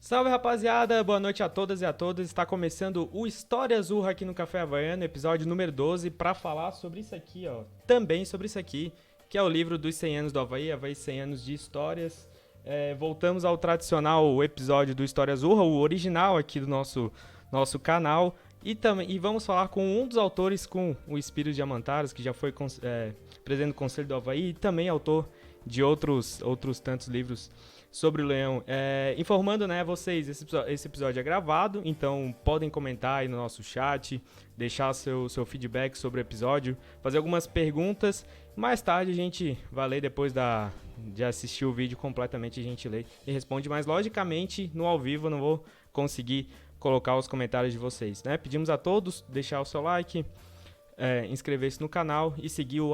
Salve, rapaziada! Boa noite a todas e a todos. Está começando o História Azul aqui no Café Havaiano, episódio número 12, para falar sobre isso aqui, ó. Também sobre isso aqui, que é o livro dos 100 anos do Havaí, Havaí 100 anos de histórias. Voltamos ao tradicional episódio do História Azul, o original aqui do nosso canal. E vamos falar com um dos autores, com o Espírito de Amantaras, que já foi presidente do Conselho do Havaí e também autor de outros tantos livros sobre o Leão. Informando, né, vocês, esse episódio é gravado, então podem comentar aí no nosso chat, deixar seu feedback sobre o episódio, fazer algumas perguntas. Mais tarde a gente vai ler, depois de assistir o vídeo completamente, a gente lê e responde, mas logicamente no ao vivo eu não vou conseguir colocar os comentários de vocês, né? Pedimos a todos deixar o seu like, inscrever-se no canal e seguir o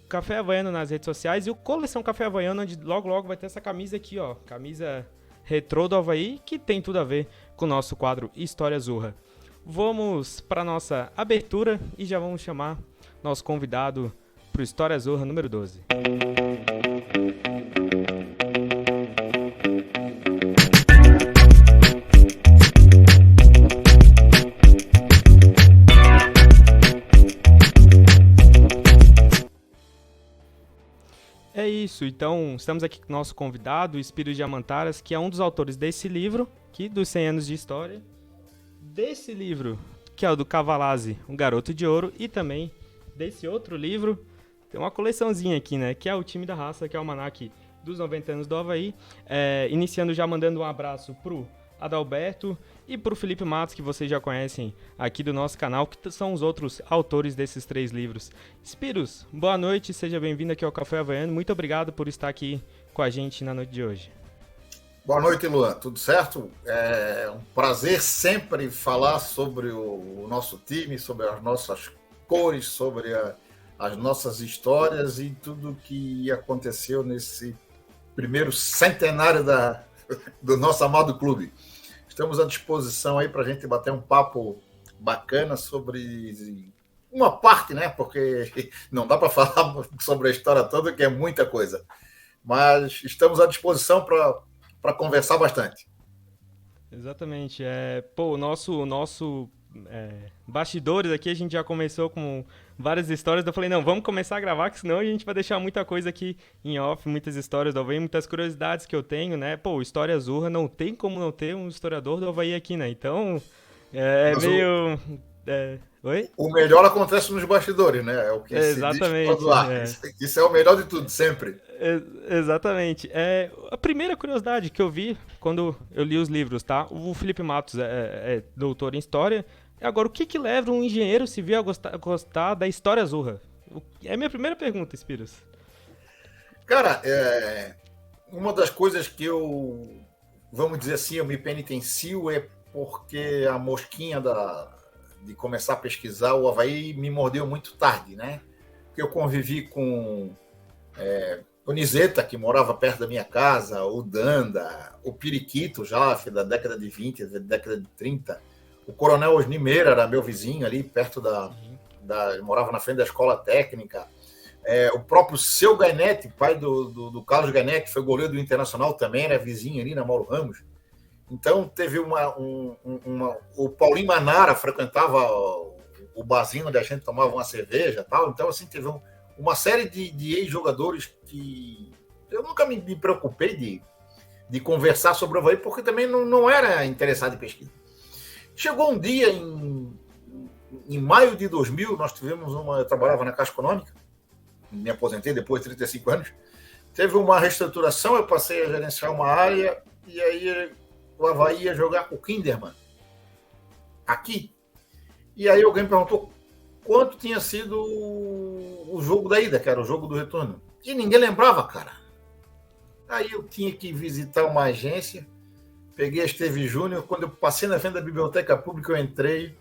@Café Havaiano nas redes sociais e o Coleção Café Havaiano, onde logo vai ter essa camisa aqui, ó, camisa retrô do Havaí, que tem tudo a ver com o nosso quadro História Zurra. Vamos para nossa abertura e já vamos chamar nosso convidado para o História Zurra número 12. É isso, então estamos aqui com o nosso convidado, o Espírito de Amantaras, que é um dos autores desse livro, aqui, dos 100 anos de história, desse livro, que é o do Cavalazzi, Um Garoto de Ouro, e também desse outro livro, tem uma coleçãozinha aqui, né, que é o Time da Raça, que é o almanaque dos 90 anos do Havaí, iniciando já mandando um abraço pro Adalberto e pro Felipe Matos, que vocês já conhecem aqui do nosso canal, que são os outros autores desses 3 livros. Spiros, boa noite, seja bem-vindo aqui ao Café Havaiano, muito obrigado por estar aqui com a gente na noite de hoje. Boa noite, Luan, tudo certo? É um prazer sempre falar sobre o nosso time, sobre as nossas cores, sobre as nossas histórias e tudo que aconteceu nesse primeiro centenário do nosso amado clube. Estamos à disposição aí para a gente bater um papo bacana sobre uma parte, né? Porque não dá para falar sobre a história toda, que é muita coisa. Mas estamos à disposição para conversar bastante. Exatamente. O nosso bastidores aqui, a gente já começou com várias histórias. Eu falei, não, vamos começar a gravar, que senão a gente vai deixar muita coisa aqui em off, muitas histórias do Havaí, muitas curiosidades que eu tenho, né? História Zurra, não tem como não ter um historiador do Havaí aqui, né? Então, meio... Oi? O melhor acontece nos bastidores, né? É o que Exatamente, se diz lá. Isso é o melhor de tudo, sempre. Exatamente. A primeira curiosidade que eu vi quando eu li os livros, tá? O Felipe Matos é doutor em História. Agora, o que leva um engenheiro civil a gostar da História Zurra? É a minha primeira pergunta, Spiros. Cara, uma das coisas que vamos dizer assim, eu me penitencio é porque a mosquinha de começar a pesquisar o Havaí me mordeu muito tarde, né? Porque eu convivi com o Nizeta, que morava perto da minha casa, o Danda, o Periquito, já da década de 20, da década de 30. O Coronel Osni Meira era meu vizinho ali, perto morava na frente da escola técnica. O próprio Seu Gainete, pai do Carlos Gainete, foi goleiro do Internacional também, era vizinho ali na Mauro Ramos. Então, teve o Paulinho Manara frequentava o barzinho onde a gente tomava uma cerveja e tal. Então, assim, teve uma série de ex-jogadores que eu nunca me preocupei de conversar sobre o Havaí, porque também não era interessado em pesquisa. Chegou um dia, em maio de 2000, nós tivemos eu trabalhava na Caixa Econômica, me aposentei depois de 35 anos, teve uma reestruturação, eu passei a gerenciar uma área, e aí o Havaí ia jogar com o Kinderman, aqui. E aí alguém me perguntou quanto tinha sido o jogo da ida, que era o jogo do retorno. E ninguém lembrava, cara. Aí eu tinha que visitar uma agência, peguei a Esteve Júnior, quando eu passei na frente da biblioteca pública, eu entrei,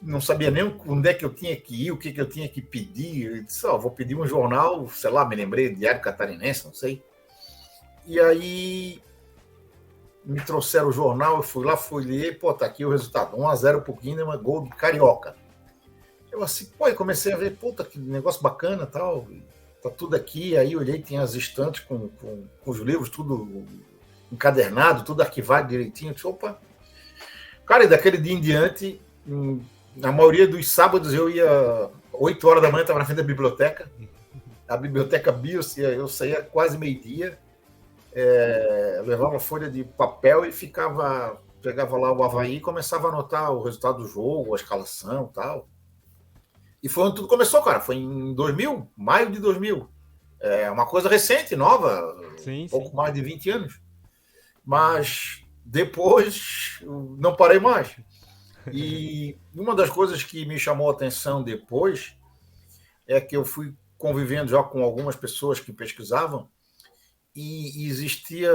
não sabia nem onde é que eu tinha que ir, o que eu tinha que pedir. Eu disse, vou pedir um jornal, sei lá, me lembrei, Diário Catarinense, não sei. E aí me trouxeram o jornal, eu fui lá, fui ler, tá aqui o resultado, 1-0 pro Kinderman, gol de Carioca. Eu assim, e comecei a ver, que negócio bacana, tal, tá tudo aqui. Aí olhei, tinha as estantes com os livros, tudo encadernado, tudo arquivado direitinho. Eu disse, opa. Cara, e daquele dia em diante, na maioria dos sábados eu ia 8 horas da manhã, estava na frente da biblioteca. A biblioteca BIOS, eu saía quase meio-dia, levava folha de papel e pegava lá o Avaí e começava a anotar o resultado do jogo, a escalação e tal. E foi onde tudo começou, cara. Foi em 2000, maio de 2000. É uma coisa recente, nova, pouco mais de 20 anos. Mas depois não parei mais. E uma das coisas que me chamou a atenção depois é que eu fui convivendo já com algumas pessoas que pesquisavam e existia,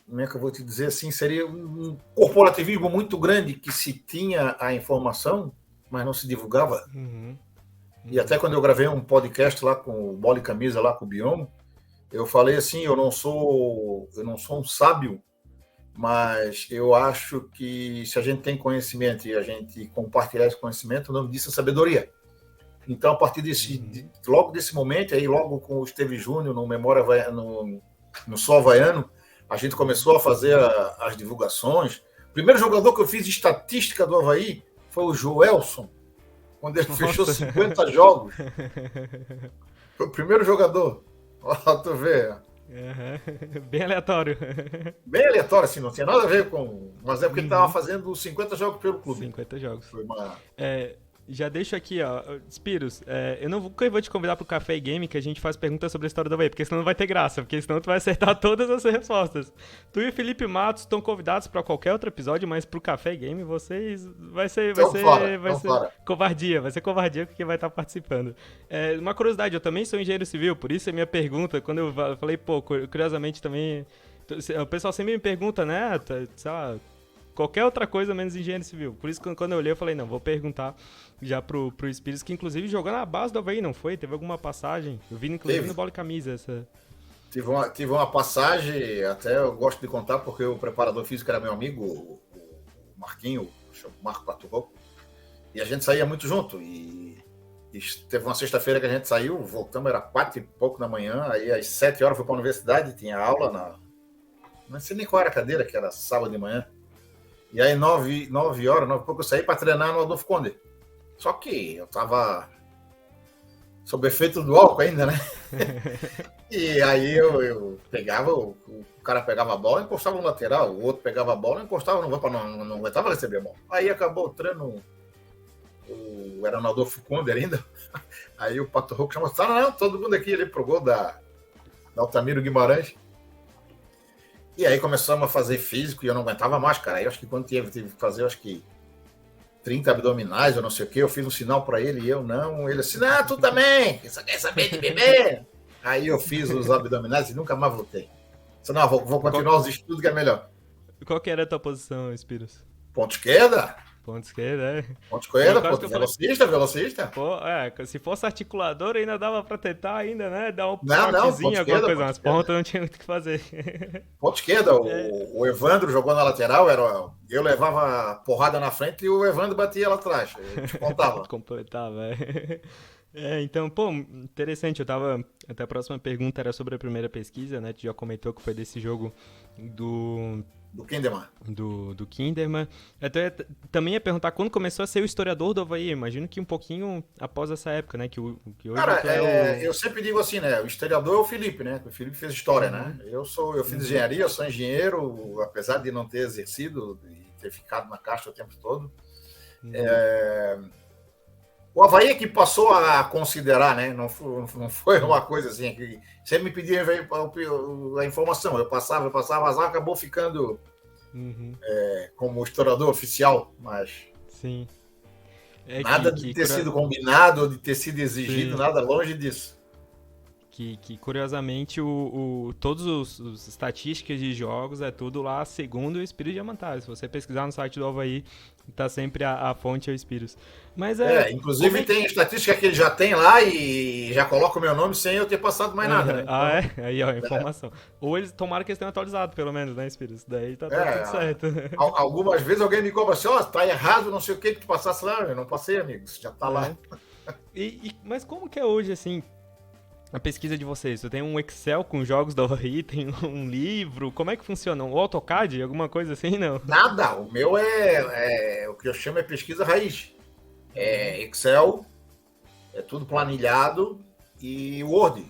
como é que eu vou te dizer assim, seria um corporativismo muito grande que se tinha a informação, mas não se divulgava. E até quando eu gravei um podcast lá com o Bola e Camisa, lá com o Bion, eu falei assim, eu não sou um sábio, mas eu acho que se a gente tem conhecimento e a gente compartilhar esse conhecimento, o nome disso é sabedoria. Então, a partir logo desse momento, aí logo com o Esteve Júnior no Memória no Sol Havaiano, a gente começou a fazer as divulgações. O primeiro jogador que eu fiz de estatística do Avaí foi o Joelson, quando ele fechou 50 jogos. Foi o primeiro jogador. Ó, tu vê. Bem aleatório. Bem aleatório, assim, não tinha nada a ver com... Mas é porque ele estava fazendo 50 jogos pelo clube. 50 jogos. Foi uma... Já deixo aqui, ó, Spiros, eu nunca vou te convidar pro Café e Game, que a gente faz perguntas sobre a história do Avaí, porque senão não vai ter graça, porque senão tu vai acertar todas as respostas. Tu e o Felipe Matos estão convidados para qualquer outro episódio, mas pro Café e Game vocês vai ser covardia, vai ser covardia porque vai estar participando. Uma curiosidade, eu também sou engenheiro civil, por isso a minha pergunta, quando eu falei, curiosamente também, o pessoal sempre me pergunta, né, sei lá, qualquer outra coisa menos engenheiro civil. Por isso que quando eu olhei, eu falei, não, vou perguntar já pro Espírito, que inclusive jogou na base do Avaí, não foi? Teve alguma passagem? Eu vi inclusive no Bola e Camisa essa. Tive uma passagem, até eu gosto de contar, porque o preparador físico era meu amigo, o Marquinho, o Marco Paturro, e a gente saía muito junto. E teve uma sexta-feira que a gente saiu, voltamos, era 4 e pouco da manhã, aí às 7 horas fui para a universidade, tinha aula não sei nem qual era a cadeira, que era sábado de manhã. E aí, 9 horas, 9 e pouco, eu saí para treinar no Adolfo Conde. Só que eu tava sob efeito do álcool ainda, né? E aí eu pegava, o cara pegava a bola, encostava no lateral, o outro pegava a bola, encostava no banco, não aguentava receber a bola. Aí acabou o treino, era no Adolfo Conde ainda. Aí o Pato Rouco chamou, não, todo mundo aqui ali pro gol da Altamiro Guimarães. E aí começamos a fazer físico e eu não aguentava mais, cara. Aí eu acho que quando tive que fazer, 30 abdominais, eu não sei o quê, eu fiz um sinal para ele e eu não. Ele assim, não, tu também, só quer saber de beber. Aí eu fiz os abdominais e nunca mais voltei. Disse, não, vou continuar os estudos que é melhor. Qual que era a tua posição, Spiros? Ponto esquerda. Ponto esquerda, Ponto esquerda, velocista. Pô, se fosse articulador ainda dava pra tentar ainda, né? Dar um pontezinho, alguma coisa, mas ponta não tinha muito o que fazer. Ponto esquerda, o Evandro jogou na lateral, eu levava porrada na frente e o Evandro batia lá atrás, descontava. Completava, então, interessante, até a próxima pergunta era sobre a primeira pesquisa, né? Tu já comentou que foi desse jogo do Kinderman. Do Kinderman. Eu também ia perguntar quando começou a ser o historiador do Avaí. Imagino que um pouquinho após essa época, né? Que hoje cara, eu sempre digo assim, né? O historiador é o Felipe, né? O Felipe fez história, né? Eu fiz engenharia, eu sou engenheiro, apesar de não ter exercido e ter ficado na Caixa o tempo todo. O Avaí é que passou a considerar, né? Não foi uma coisa assim que sempre me pedia a informação. Eu passava, acabou ficando como historiador oficial, mas sim. Nada de ter sido combinado ou de ter sido exigido, nada longe disso. Que curiosamente, todos os estatísticas de jogos é tudo lá segundo o Espírito Diamantário. Se você pesquisar no site do Avaí, tá sempre a fonte é o Espírito. Mas inclusive tem estatística que ele já tem lá e já coloca o meu nome sem eu ter passado mais nada, né? Então, aí, ó, informação. Ou eles tomaram que eles tenham atualizado, pelo menos, né, Espírito? Daí tá tudo certo. Algumas vezes alguém me cobra assim, tá errado, não sei o que tu passasse lá. Eu não passei, amigo, já tá lá. Mas como que é hoje, assim, a pesquisa de vocês? Você tem um Excel com jogos da Havaí, tem um livro? Como é que funciona? Um AutoCAD? Alguma coisa assim, não? Nada, o meu é o que eu chamo é pesquisa raiz. É Excel, é tudo planilhado e Word.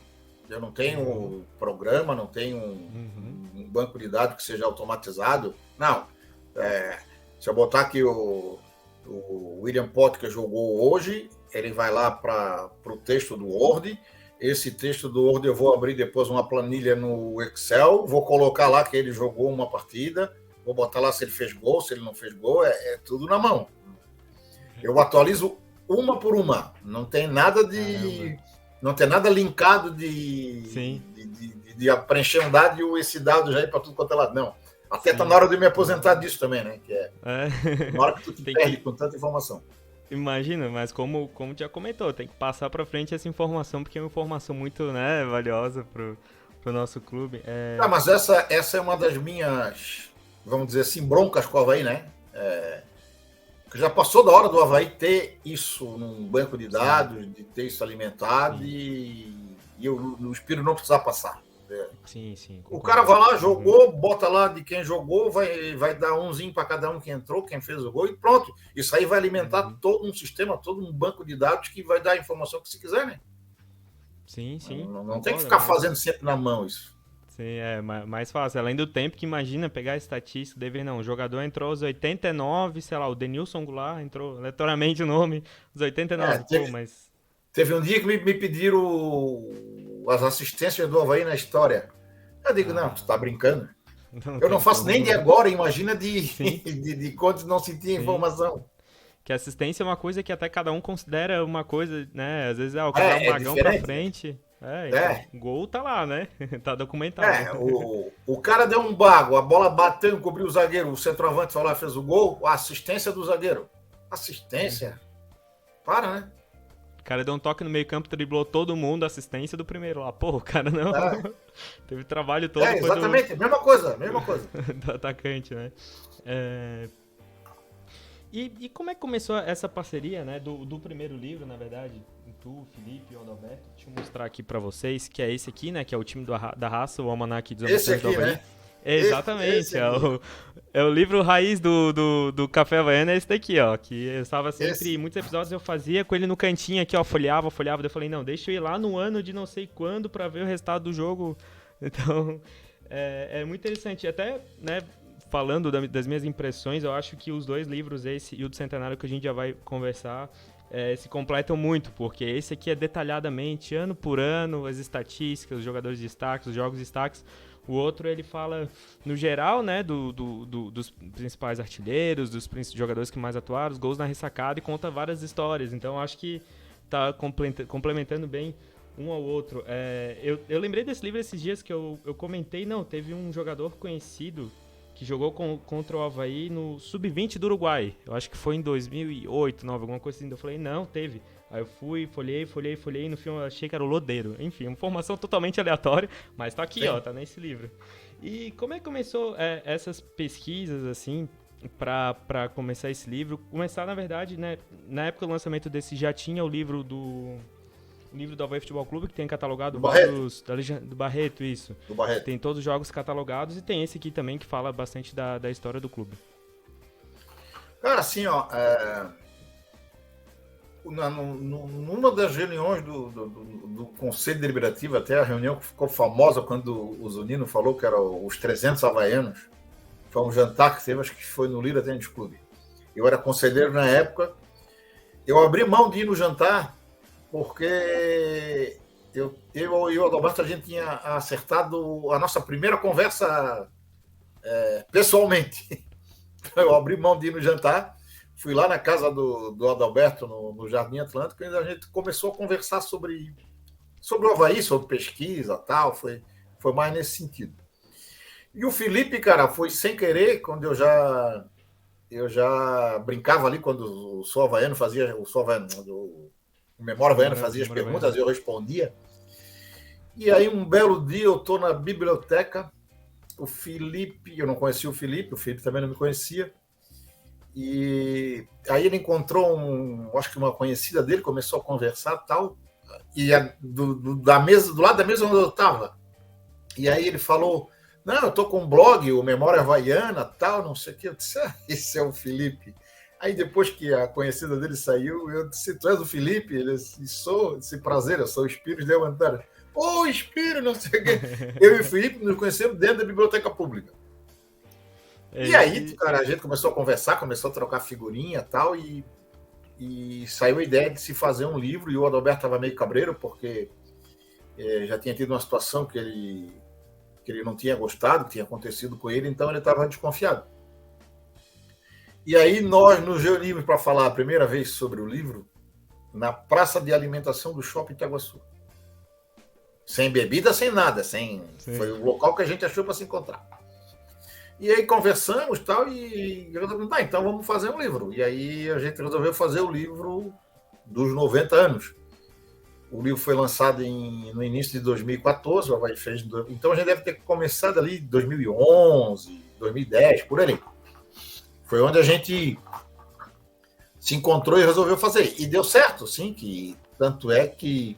Eu não tenho programa, não tenho um banco de dados que seja automatizado. Não. Se eu botar aqui o William Potter jogou hoje, ele vai lá para o texto do Word. Esse texto do Word eu vou abrir depois uma planilha no Excel, vou colocar lá que ele jogou uma partida, vou botar lá se ele fez gol, se ele não fez gol, é tudo na mão. Eu atualizo uma por uma, não tem nada não tem nada linkado de preencher um dado e esse dado já ir para tudo quanto é lado, não. Até tá na hora de me aposentar disso também, né? Que é na hora que tu te perde com tanta informação. Imagina, mas como já comentou, tem que passar para frente essa informação, porque é uma informação muito, né, valiosa pro nosso clube. Mas essa é uma das minhas, vamos dizer assim, broncas com o Havaí, né? Já passou da hora do Havaí ter isso num banco de dados, de ter isso alimentado e o Espírito não precisar passar. Sim. O cara vai lá, jogou, bota lá de quem jogou, vai dar umzinho para cada um que entrou, quem fez o gol e pronto. Isso aí vai alimentar todo um sistema, todo um banco de dados que vai dar a informação que se quiser, né? Sim. Não tem que ficar fazendo sempre na mão isso. Sim, é mais fácil. Além do tempo que imagina pegar a estatística, o jogador entrou aos 89, sei lá, o Denilson Goulart entrou aleatoriamente o nome, os 89, mas... Teve um dia que me pediram as assistências do Havaí na história. Eu digo, não, tu tá brincando. Eu não faço nem de agora, imagina de quando não sentia informação. Que assistência é uma coisa que até cada um considera uma coisa, né? Às vezes o cara dá um bagão pra frente. Então, gol tá lá, né? Tá documentado. O cara deu um bago, a bola bateu, cobriu o zagueiro, o centroavante foi lá, fez o gol, a assistência do zagueiro. Assistência? Para, né? O cara deu um toque no meio campo, driblou todo mundo, assistência do primeiro lá. Pô, o cara não... Teve trabalho todo. Exatamente, mesma coisa. Do atacante, né? E como é que começou essa parceria, né? Do primeiro livro, na verdade, tu, Felipe e o Adalberto. Deixa eu mostrar aqui pra vocês, que é esse aqui, né? Que é o time da raça, o Almanac dos Amantes do Havaí. Né? Exatamente, é o livro raiz do Café Havaiano, é esse daqui, ó, que eu estava sempre, muitos episódios eu fazia com ele no cantinho aqui, ó, folhava, daí eu falei, não, deixa eu ir lá no ano de não sei quando pra ver o resultado do jogo, então, é muito interessante, até, né, falando das minhas impressões, eu acho que os dois livros, esse e o do Centenário, que a gente já vai conversar, se completam muito, porque esse aqui é detalhadamente, ano por ano, as estatísticas, os jogadores de destaques, os jogos de destaques. O outro, ele fala, no geral, né, dos principais artilheiros, dos jogadores que mais atuaram, os gols na ressacada, e conta várias histórias. Então, acho que tá complementando bem um ao outro. Eu lembrei desse livro esses dias que eu comentei, teve um jogador conhecido que jogou contra o Havaí no Sub-20 do Uruguai. Eu acho que foi em 2008, 2009, alguma coisa assim. Eu falei, não, teve. Aí eu fui, folhei, e no filme eu achei que era o Lodeiro. Enfim, uma informação totalmente aleatória, mas tá aqui, ó, tá nesse livro. E como é que começou essas pesquisas, assim, pra começar esse livro? Começar, na verdade, né, na época do lançamento desse já tinha o livro do Havaí Futebol Clube, que tem catalogado vários... Do Barreto, isso. Do Barreto. Tem todos os jogos catalogados e tem esse aqui também que fala bastante da história do clube. Cara, assim, ó... Numa das reuniões do Conselho Deliberativo, até a reunião que ficou famosa quando o Zunino falou que eram os 300 havaianos, foi um jantar que teve, acho que foi no Lira Tênis Clube. Eu era conselheiro na época, eu abri mão de ir no jantar porque eu e o Adalberto, a gente tinha acertado a nossa primeira conversa pessoalmente. Eu abri mão de ir no jantar, fui lá na casa do Adalberto, no Jardim Atlântico, e a gente começou a conversar sobre o Havaí, sobre pesquisa e tal, foi mais nesse sentido. E o Felipe, cara, foi sem querer, quando eu já brincava ali, quando o Sou Havaiano fazia, o Memória Havaiana fazia as perguntas, eu respondia. E aí, um belo dia, eu estou na biblioteca, o Felipe, eu não conhecia o Felipe também não me conhecia, e aí ele encontrou acho que uma conhecida dele, começou a conversar e tal. e da mesa, do lado da mesa onde eu estava. E aí ele falou, não, eu tô com um blog, o Memória Havaiana, tal, não sei o quê. Eu disse, esse é o Felipe. Aí depois que a conhecida dele saiu, eu disse, tu és o Felipe? Ele disse, sou, disse, prazer, eu sou o Espírito de Antara. Ô, Espírito, não sei o quê. Eu e o Felipe nos conhecemos dentro da biblioteca pública. E aí, cara, a gente começou a conversar, começou a trocar figurinha tal, e saiu a ideia de se fazer um livro, e o Adalberto estava meio cabreiro, porque já tinha tido uma situação que ele não tinha gostado, que tinha acontecido com ele, então ele estava desconfiado. E aí nós nos reunimos para falar a primeira vez sobre o livro na praça de alimentação do Shopping Itaguaçu. Sem bebida, sem nada. Foi o local que a gente achou para se encontrar. E aí conversamos tal, e então vamos fazer um livro. E aí a gente resolveu fazer o livro dos 90 anos. O livro foi lançado no início de 2014, então a gente deve ter começado ali em 2011, 2010, por ali. Foi onde a gente se encontrou e resolveu fazer. E deu certo, sim, tanto é que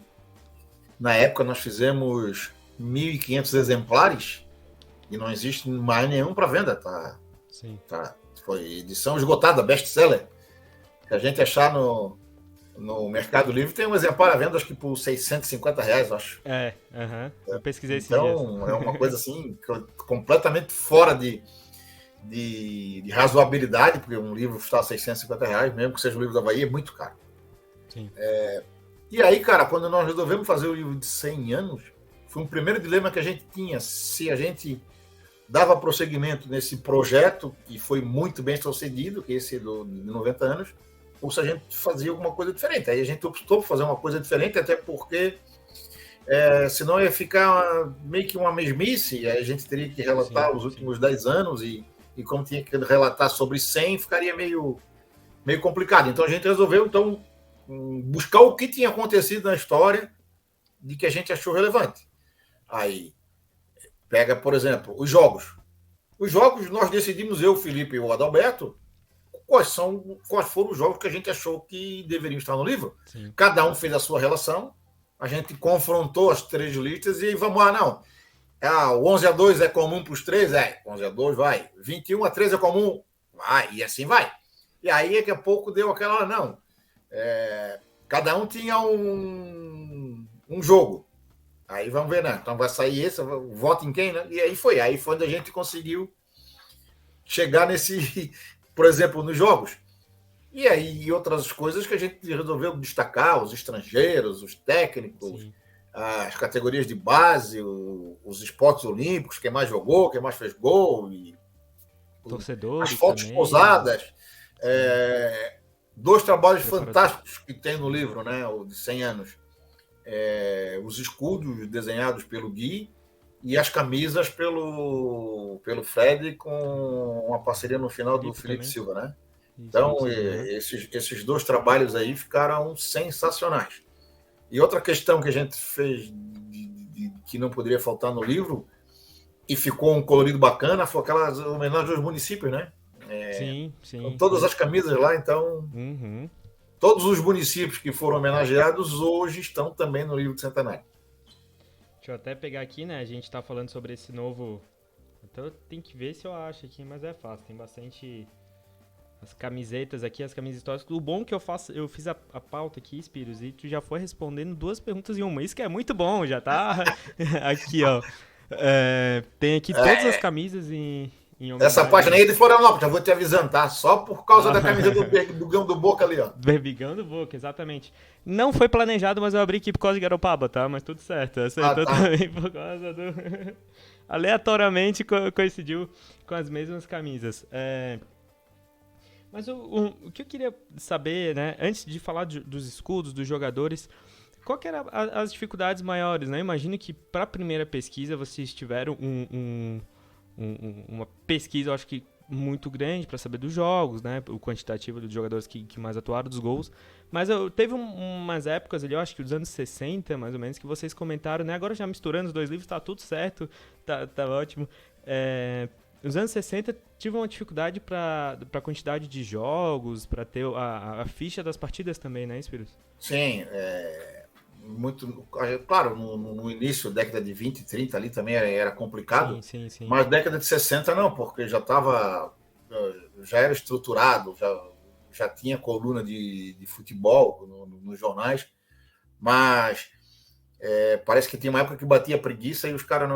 na época nós fizemos 1.500 exemplares e não existe mais nenhum para venda. Foi edição esgotada, best-seller. Se a gente achar no Mercado Livre, tem um exemplar à venda, acho que por R$650, eu acho. Eu pesquisei esses dias. Então, é uma coisa assim, completamente fora de razoabilidade, porque um livro está R$650, mesmo que seja o livro da Bahia, é muito caro. Sim. E aí, cara, quando nós resolvemos fazer o livro de 100 anos, foi um primeiro dilema que a gente tinha, se a gente dava prosseguimento nesse projeto, que foi muito bem sucedido, que esse de 90 anos, ou se a gente fazia alguma coisa diferente. Aí a gente optou por fazer uma coisa diferente, até porque senão ia ficar meio que uma mesmice, aí a gente teria que relatar os últimos 10 anos, e como tinha que relatar sobre 100, ficaria meio complicado. Então a gente resolveu buscar o que tinha acontecido na história de que a gente achou relevante. Aí pega, por exemplo, os jogos. Os jogos, nós decidimos, eu, o Felipe e o Adalberto, quais foram os jogos que a gente achou que deveriam estar no livro. Sim. Cada um fez a sua relação, a gente confrontou as 3 listas e vamos lá, não. O 11-2 é comum para os 3? 11-2 vai. 21-3 é comum? Vai, e assim vai. E aí, daqui a pouco, deu aquela, não. Cada um tinha um jogo. Aí vamos ver, né? Então vai sair esse, vota em quem, né? E aí foi onde a gente conseguiu chegar nesse, por exemplo, nos jogos. E aí outras coisas que a gente resolveu destacar, os estrangeiros, os técnicos, sim, as categorias de base, os esportes olímpicos, quem mais jogou, quem mais fez gol, e torcedores, as fotos também posadas. 2 trabalhos fantásticos que tem no livro, né? O de 100 anos. Os escudos desenhados pelo Gui e as camisas pelo Fred, com uma parceria no final do Felipe Silva, né? Então, esses 2 trabalhos aí ficaram sensacionais. E outra questão que a gente fez que não poderia faltar no livro, e ficou um colorido bacana, foi aquelas homenagens aos municípios, né? Sim. Com todas as camisas lá, então... Todos os municípios que foram homenageados hoje estão também no livro do Centenário. Deixa eu até pegar aqui, né? A gente está falando sobre esse novo... Então tem que ver se eu acho aqui, mas é fácil. Tem bastante... As camisetas aqui, as camisas históricas. O bom que eu fiz a pauta aqui, Spiros, e tu já foi respondendo 2 perguntas em uma. Isso que é muito bom, já tá aqui, ó. Tem aqui todas as camisas em essa página aí é de Florianópolis, já vou te avisando, tá? Só por causa da camisa do Berbigão do Boca ali, ó. Berbigão do Boca, exatamente. Não foi planejado, mas eu abri aqui por causa de Garopaba, tá? Mas tudo certo. Acertou também por causa do... Aleatoriamente coincidiu com as mesmas camisas. Mas o que eu queria saber, né? Antes de falar dos escudos, dos jogadores... Qual que eram as dificuldades maiores, né? Imagino que para a primeira pesquisa vocês tiveram uma pesquisa, eu acho que muito grande para saber dos jogos, né? O quantitativo dos jogadores que mais atuaram, dos gols. Mas teve umas épocas ali, eu acho que dos anos 60, mais ou menos, que vocês comentaram, né? Agora já misturando os 2 livros, tá tudo certo, tá ótimo. Nos anos 60 tive uma dificuldade para a quantidade de jogos, para ter a ficha das partidas também, né, Spiros? Sim, muito. Claro, no início, década de 20, 30 ali também era complicado, Sim. mas década de 60 não, porque já era estruturado, já tinha coluna de futebol nos jornais, mas parece que tinha uma época que batia preguiça e os caras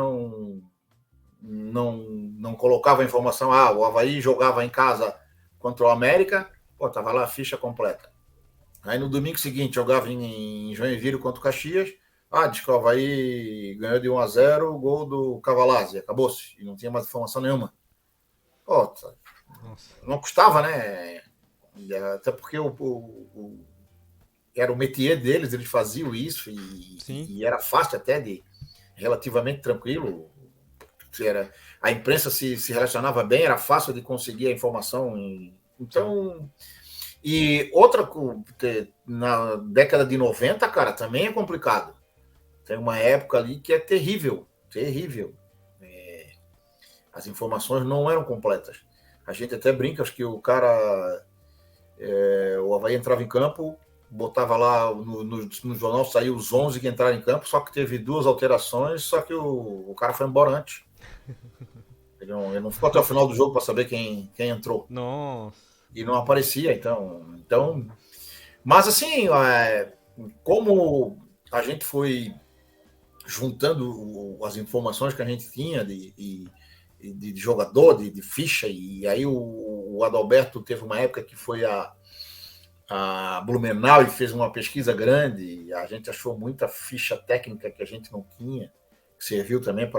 não colocavam a informação. O Avaí jogava em casa contra o América, tava lá a ficha completa. Aí no domingo seguinte jogava em Joinville contra o Caxias. Diz que o Avaí ganhou de 1-0, gol do Cavalazzi, acabou-se. E não tinha mais informação nenhuma. Não custava, né? Até porque era o métier deles, eles faziam isso e era fácil até relativamente tranquilo. A imprensa se relacionava bem, era fácil de conseguir a informação. Então, e outra, na década de 90, cara, também é complicado. Tem uma época ali que é terrível. As informações não eram completas. A gente até brinca, acho que o Avaí entrava em campo, botava lá no jornal, saiu os 11 que entraram em campo, só que teve 2 alterações, só que o cara foi embora antes. Ele não ficou até o final do jogo para saber quem entrou. Nossa. E não aparecia, então... Mas assim, como a gente foi juntando as informações que a gente tinha de jogador, de ficha, e aí o Adalberto teve uma época que foi a Blumenau e fez uma pesquisa grande, e a gente achou muita ficha técnica que a gente não tinha, que serviu também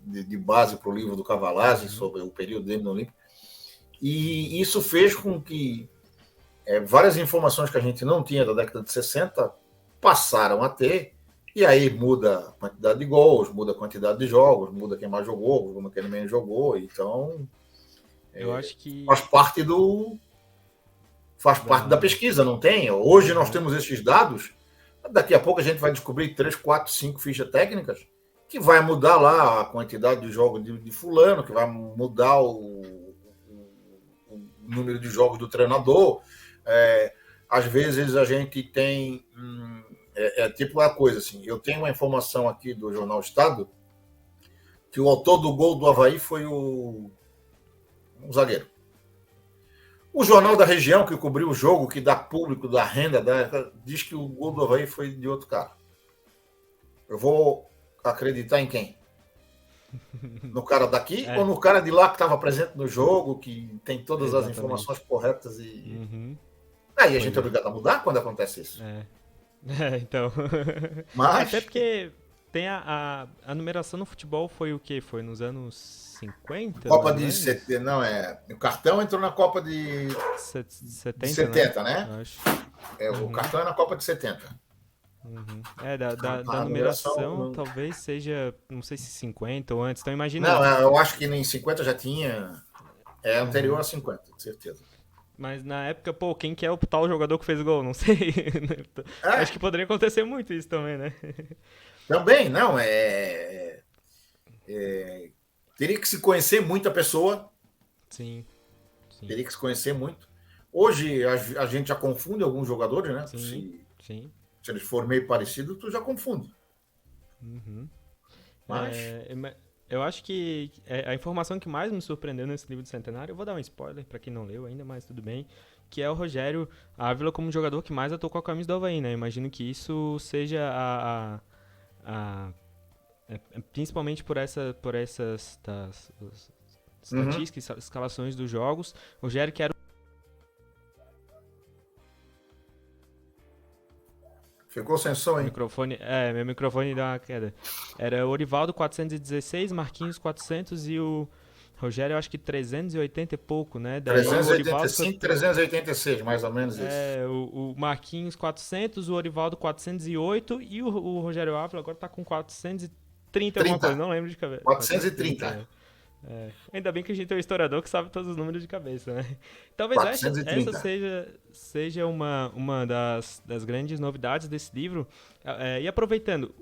de base para o livro do Cavalazzi sobre o período dele no Olímpico. E isso fez com que várias informações que a gente não tinha da década de 60 passaram a ter, e aí muda a quantidade de gols, muda a quantidade de jogos, muda quem mais jogou, como quem menos jogou, então eu acho que faz parte da pesquisa, não tem? Hoje nós temos esses dados, daqui a pouco a gente vai descobrir 3, 4, 5 fichas técnicas que vai mudar lá a quantidade de jogos de fulano, que vai mudar o número de jogos do treinador. Às vezes a gente tem... tipo uma coisa assim, eu tenho uma informação aqui do Jornal Estado que o autor do gol do Avaí foi um zagueiro. O jornal da região que cobriu o jogo, que dá público, dá renda, diz que o gol do Avaí foi de outro cara. Eu vou acreditar em quem? No cara daqui ou no cara de lá que estava presente no jogo, que tem todas as informações corretas Aí a gente é obrigado a mudar quando acontece isso. Então. Mas... Até porque tem a numeração no futebol foi o quê? Foi nos anos 50? Copa de 70, não é. O cartão entrou na Copa de 70, né? Acho. O cartão é na Copa de 70. Da numeração talvez seja, não sei se 50 ou antes, então imagina. Não, eu acho que em 50 já tinha. É anterior a 50, com certeza. Mas na época, quem que é o tal jogador que fez o gol? Não sei. Acho que poderia acontecer muito isso também, né? Também, não. Teria que se conhecer muito a pessoa. Sim. Teria que se conhecer muito. Hoje a gente já confunde alguns jogadores, né? Sim. Se eles forem meio parecidos, tu já confunde. Mas... eu acho que a informação que mais me surpreendeu nesse livro do Centenário, eu vou dar um spoiler pra quem não leu ainda, mas tudo bem, que é o Rogério Ávila como jogador que mais atuou com a camisa do Avaí, né? Eu imagino que isso seja principalmente por essas estatísticas, escalações dos jogos. O Rogério que era Ficou sem som, hein? Meu microfone deu uma queda. Era o Orivaldo 416, Marquinhos 400 e o Rogério eu acho que 380 e pouco, né? Daí 385, 386, mais ou menos isso. O Marquinhos 400, o Orivaldo 408 e o Rogério Ávila agora tá com 430 alguma coisa, não lembro de cabeça. 430. Ainda bem que a gente tem um historiador que sabe todos os números de cabeça, né? Talvez essa seja uma das grandes novidades desse livro. E aproveitando,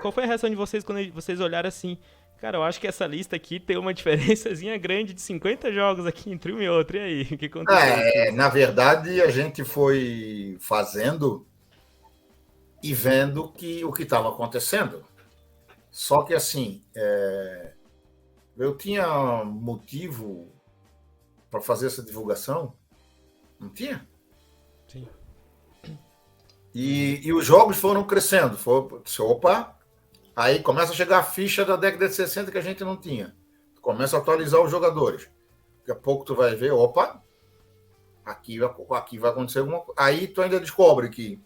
qual foi a reação de vocês quando vocês olharam assim? Cara, eu acho que essa lista aqui tem uma diferençazinha grande de 50 jogos aqui entre um e outro. E aí, o que aconteceu? Na verdade, a gente foi fazendo e vendo o que estava acontecendo. Só que, assim, eu tinha motivo para fazer essa divulgação? Não tinha. Sim. E os jogos foram crescendo. Opa, aí começa a chegar a ficha da década de 60 que a gente não tinha. Tu começa a atualizar os jogadores. Daqui a pouco tu vai ver, opa, aqui vai acontecer alguma coisa. Aí tu ainda descobre que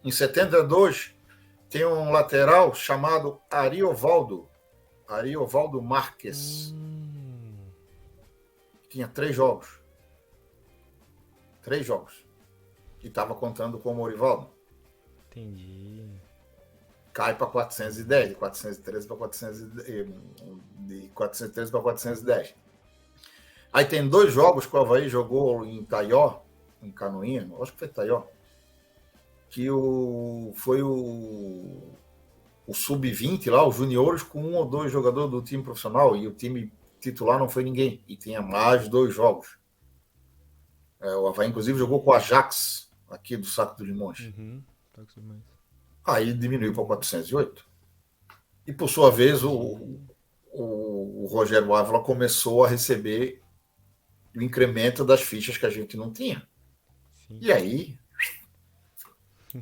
em 72 tem um lateral chamado Ariovaldo Marques. Tinha 3 jogos. 3 jogos. E estava contando com o Morivaldo. Entendi. Cai para 410, de 413 para 410, de 413 para 410. Aí tem 2 jogos que o Avaí jogou em Taió, em Canoinha, acho que foi Taió, que foi o sub-20 lá, os juniores, com 1 ou 2 jogadores do time profissional, e o time titular não foi ninguém, e tinha mais 2 jogos. O Avaí, inclusive, jogou com o Ajax, aqui do Saco dos Limões. Uhum. Aí diminuiu para 408. E, por sua vez, o Rogério Ávila começou a receber o incremento das fichas que a gente não tinha. Sim. E aí...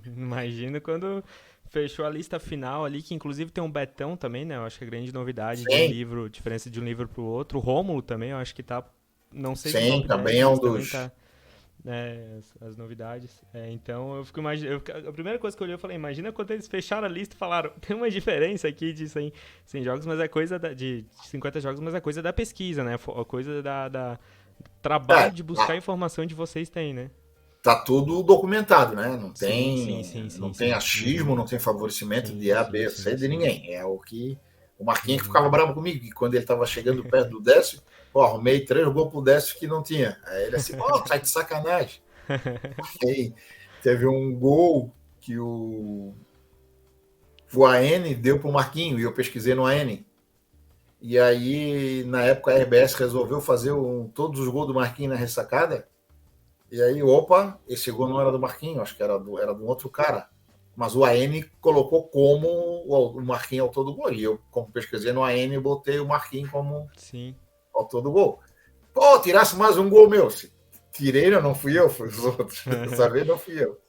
Imagina quando fechou a lista final ali, que inclusive tem um Betão também, né? Eu acho que a grande novidade Sim. de um livro, diferença de um livro pro outro. O Rômulo também, eu acho que tá, não sei se Sim, top também 10, é um mas também dos... tá, as novidades. Então eu fico imaginando. A primeira coisa que eu olhei, eu falei, imagina quando eles fecharam a lista e falaram, tem uma diferença aqui de 100 jogos, mas é coisa de 50 jogos, mas é coisa da pesquisa, né? A coisa da trabalho de buscar informação de vocês tem, né? Tá tudo documentado, né? Não Sim. tem achismo, não tem favorecimento de A, B, C de ninguém. É o que... O Marquinhos ficava bravo comigo, que quando ele estava chegando perto do Décio, arrumei 3 gols pro Décio que não tinha. Aí ele assim, sai de sacanagem. Aí teve um gol que o AN deu pro Marquinhos, e eu pesquisei no AN. E aí, na época, a RBS resolveu fazer todos os gols do Marquinhos na ressacada. E aí, opa, esse gol não era do Marquinhos, acho que era de um outro cara. Mas o AN colocou como o Marquinhos autor do gol. E eu, como pesquisei no AN, botei o Marquinhos como autor do gol. Pô, tirasse mais um gol meu. Tirei, não fui eu, foi os outros. Dessa vez não fui eu.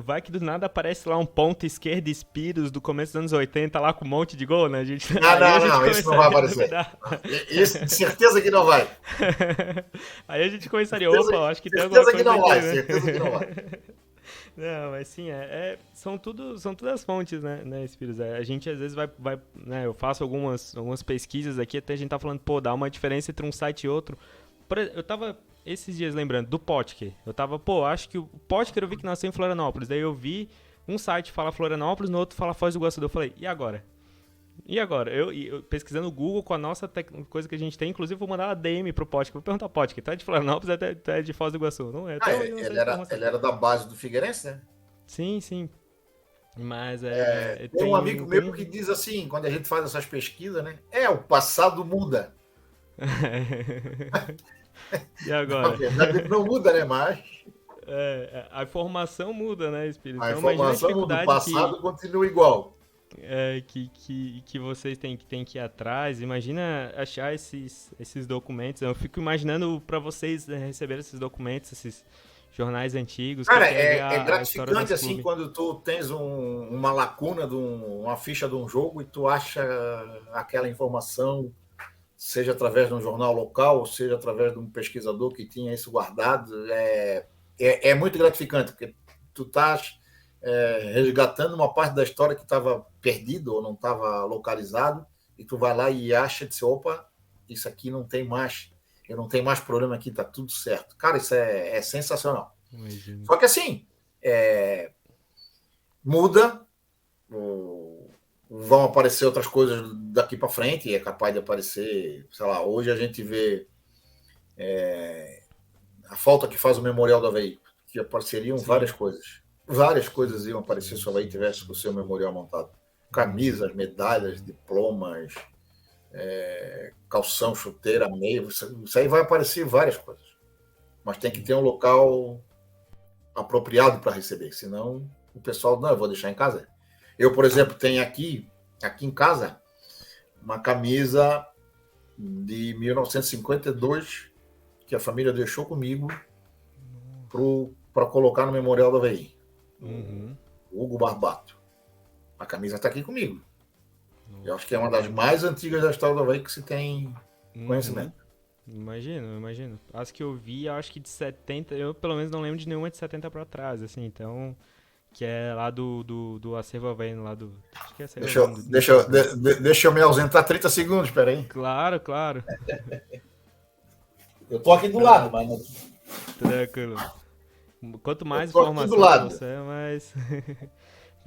Vai que do nada aparece lá um ponta esquerda Spiros do começo dos anos 80 lá com um monte de gol, né? Não, esse não vai aparecer. Esse, certeza que não vai. Aí a gente começaria, opa, acho que tem alguma coisa que não aqui, vai, né? Certeza que não vai. Não, mas sim, são todas as fontes, né, Spiros? A gente às vezes vai né, eu faço algumas pesquisas aqui, até a gente tá falando, pô, dá uma diferença entre um site e outro. Eu tava esses dias lembrando do Potker. Eu tava, acho que o Potker eu vi que nasceu em Florianópolis. Daí eu vi um site fala Florianópolis, no outro fala Foz do Iguaçu. Eu falei, e agora? Eu pesquisando no Google com a nossa coisa que a gente tem, inclusive vou mandar uma DM pro Potker. Vou perguntar, Potker, tá de Florianópolis ou tá de Foz do Iguaçu? Não é? Ele era da base do Figueirense, né? Sim. Mas tem um amigo meu que diz assim, quando a gente faz essas pesquisas, né? O passado muda. E agora? Na verdade, ele não muda, né? Mas... a informação muda, né, Espírito? A informação muda, o passado continua igual. Que vocês têm que ir atrás. Imagina achar esses documentos. Eu fico imaginando para vocês receberem esses documentos, esses jornais antigos. Cara, é gratificante assim quando tu tens uma lacuna uma ficha de um jogo e tu acha aquela informação, seja através de um jornal local, ou seja através de um pesquisador que tinha isso guardado. É muito gratificante, porque tu estás resgatando uma parte da história que estava perdido ou não estava localizado, e tu vai lá e acha, diz, opa, isso aqui não tem mais, eu não tenho mais problema aqui, tá tudo certo. Cara, isso é sensacional. Imagina. Só que assim, muda, vão aparecer outras coisas daqui para frente, e é capaz de aparecer, sei lá, hoje a gente vê a falta que faz o Memorial do Avaí, que apareceriam várias coisas iam aparecer se o Avaí tivesse o seu memorial montado. Camisas, medalhas, diplomas, calção, chuteira, meia, isso aí vai aparecer várias coisas. Mas tem que ter um local apropriado para receber, senão o pessoal, não, eu vou deixar em casa. Eu, por exemplo, tenho aqui em casa, uma camisa de 1952 que a família deixou comigo para colocar no Memorial do Havaí. Uhum. Hugo Barbato. A camisa está aqui comigo. Eu acho que é uma das mais antigas da história do Havaí que se tem conhecimento. Imagino. As que eu vi, acho que de 70, eu pelo menos não lembro de nenhuma de 70 pra trás, assim, então, que é lá do acervo havaiano, lá do, acho que é acervo havaiano Deixa eu me ausentar 30 segundos, peraí. Claro. Eu tô aqui do lado, mas não... Tranquilo. Quanto mais tô aqui do informação lado. você é, mais...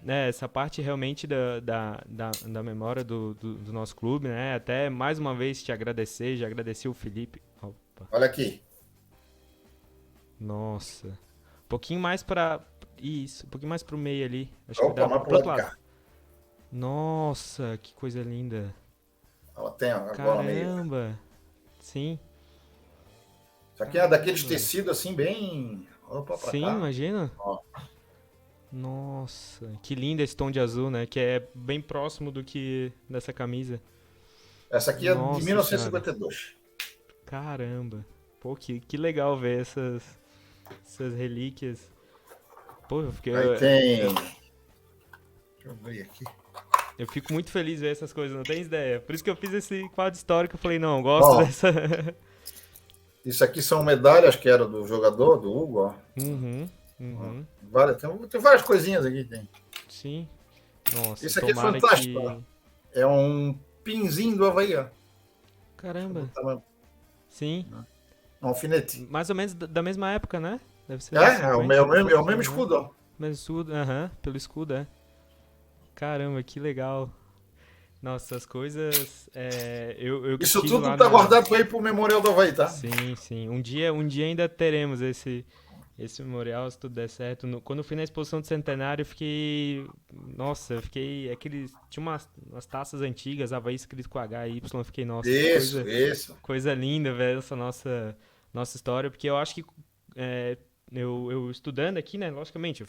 essa parte realmente da memória do nosso clube, né? Até mais uma vez te agradecer, já agradeci o Felipe. Opa. Olha aqui. Nossa. Um pouquinho mais pra... Isso, um pouquinho mais pro meio ali. Acho Opa, que dá mais pro pro outro lado de lado. cá. Nossa, que coisa linda. Ela tem agora meio. Caramba. Sim. Isso aqui é daqueles Caramba. tecidos assim, bem. Opa, pra Sim, cá. imagina. Ó. Nossa, que lindo esse tom de azul, né? Que é bem próximo do que dessa camisa. Essa aqui é de Nossa 1952. Caramba. Pô, que legal ver essas relíquias. Pô, Aí tem. Deixa eu ver aqui. eu fico muito feliz de ver essas coisas, não tem ideia. Por isso que eu fiz esse quadro histórico, eu falei, não, eu gosto dessa... Isso aqui são medalhas que eram do jogador, do Hugo, ó. Uhum. Tem várias coisinhas aqui. Tem. Sim. Nossa, isso aqui é fantástico. É um pinzinho do Havaí, ó. Caramba. Sim. Um alfinete. Mais ou menos da mesma época, né? Deve ser É o mesmo escudo, ó. Mesmo escudo, pelo escudo, é. Caramba, que legal. Nossa, as coisas. Isso tudo tá guardado para ir pro Memorial do Havaí, tá? Sim. Um dia ainda teremos esse memorial, se tudo der certo. Quando eu fui na exposição do Centenário, eu fiquei. Nossa, eu fiquei. Tinha umas taças antigas, Havaí escrito com H e Y. Eu fiquei, nossa, Isso. Coisa linda, velho, essa nossa história, porque eu acho que. Eu estudando aqui, né, logicamente,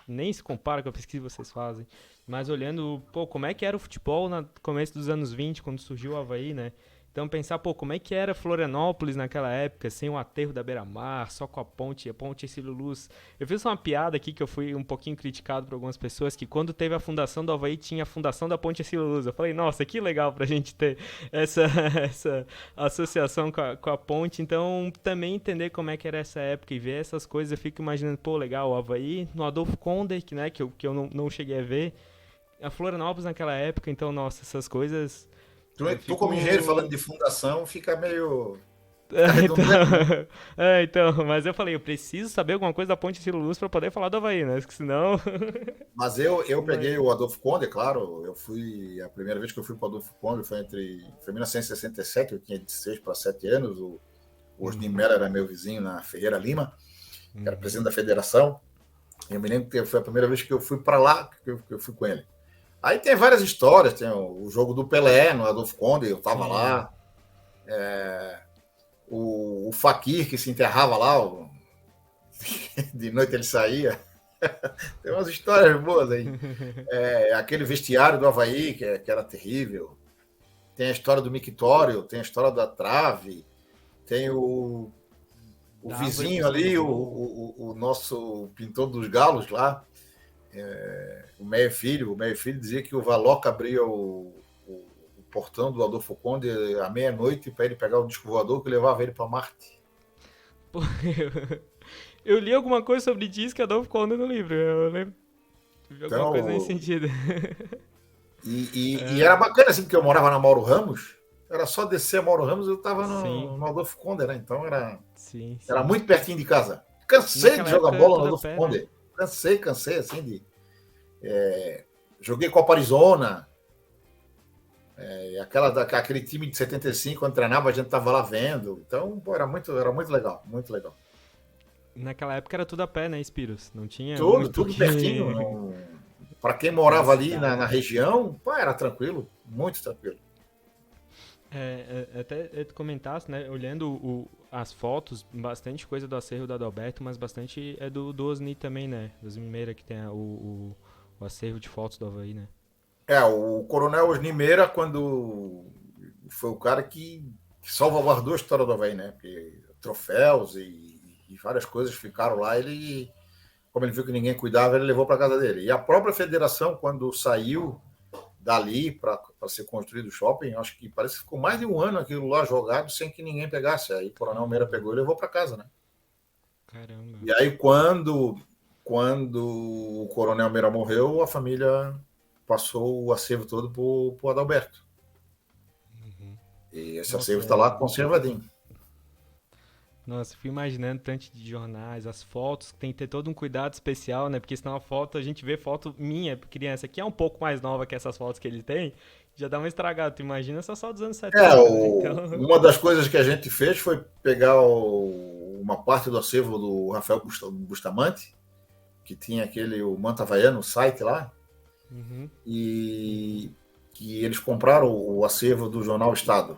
nem se compara com a pesquisa que vocês fazem, mas olhando, pô, como é que era o futebol no começo dos anos 20, quando surgiu o Havaí, né? Então pensar, pô, como é que era Florianópolis naquela época, sem o aterro da Beira-Mar, só com a ponte Ercílio Luz. Eu fiz uma piada aqui que eu fui um pouquinho criticado por algumas pessoas, que quando teve a fundação do Havaí, tinha a fundação da ponte Ercílio Luz. Eu falei, nossa, que legal pra gente ter essa associação com a ponte. Então, também entender como é que era essa época e ver essas coisas, eu fico imaginando, pô, legal, o Havaí, no Adolfo Conde, que eu não cheguei a ver, a Florianópolis naquela época, então, nossa, essas coisas... Tu como engenheiro falando de fundação, fica meio... Então, mas eu falei, eu preciso saber alguma coisa da Ponte Ercílio Luz para poder falar do Havaí, né? Porque senão... Mas eu peguei o Adolfo Conde, claro, a primeira vez que eu fui para o Adolfo Conde foi em 1967, eu tinha de 6 para 7 anos, o Osni Mello era meu vizinho na Ferreira Lima, que era presidente da federação, e eu me lembro que foi a primeira vez que eu fui para lá, que eu fui com ele. Aí tem várias histórias, tem o jogo do Pelé no Adolfo Conde, eu estava lá. O Fakir que se enterrava lá, de noite ele saía. Tem umas histórias boas aí. Aquele vestiário do Havaí, que era terrível. Tem a história do mictório, tem a história da trave, tem o vizinho ali, o nosso pintor dos galos lá. O Meia Filho dizia que o Valoca abria o portão do Adolfo Conde à meia-noite para ele pegar o disco voador que levava ele para Marte. Pô, eu li alguma coisa sobre disco Adolfo Conde no livro, eu lembro de alguma coisa nesse sentido. E era bacana assim, porque eu morava na Mauro Ramos, era só descer a Mauro Ramos, eu estava no Adolfo Conde, né? Então era muito pertinho de casa. Cansei de jogar bola no Adolfo Conde. Né? Cansei, assim, de... joguei Copa Arizona, aquele time de 75, quando treinava, a gente tava lá vendo. Então, pô, era muito legal, muito legal. Naquela época era tudo a pé, né, Espiros? Não tinha tudo pertinho. Para quem morava ali na região, pô, era tranquilo, muito tranquilo. Até tu comentasse, né? Olhando as fotos, bastante coisa do acervo do Adalberto, mas bastante é do Osni também, né? Do Osni Meira, que tem o acervo de fotos do Avaí, né? O Coronel Osni Meira, quando foi o cara que salvaguardou a história do Avaí, né? Porque troféus e várias coisas ficaram lá, como ele viu que ninguém cuidava, ele levou para casa dele. E a própria federação, quando saiu dali para ser construído o shopping, acho que parece que ficou mais de um ano aquilo lá jogado sem que ninguém pegasse. Aí o Coronel Meira pegou e levou para casa, né? Caramba. E aí quando o Coronel Meira morreu, a família passou o acervo todo para o Adalberto. E esse acervo está lá conservadinho. Nossa, eu fui imaginando tanto de jornais, as fotos, tem que ter todo um cuidado especial, né? Porque senão a foto, a gente vê foto minha, criança, que é um pouco mais nova que essas fotos que ele tem, já dá uma estragada. Tu imagina essa só dos anos 70, né? Então... Uma das coisas que a gente fez foi pegar uma parte do acervo do Rafael Bustamante, que tinha o Manta Havaiano, o site lá, e que eles compraram o acervo do Jornal Estado.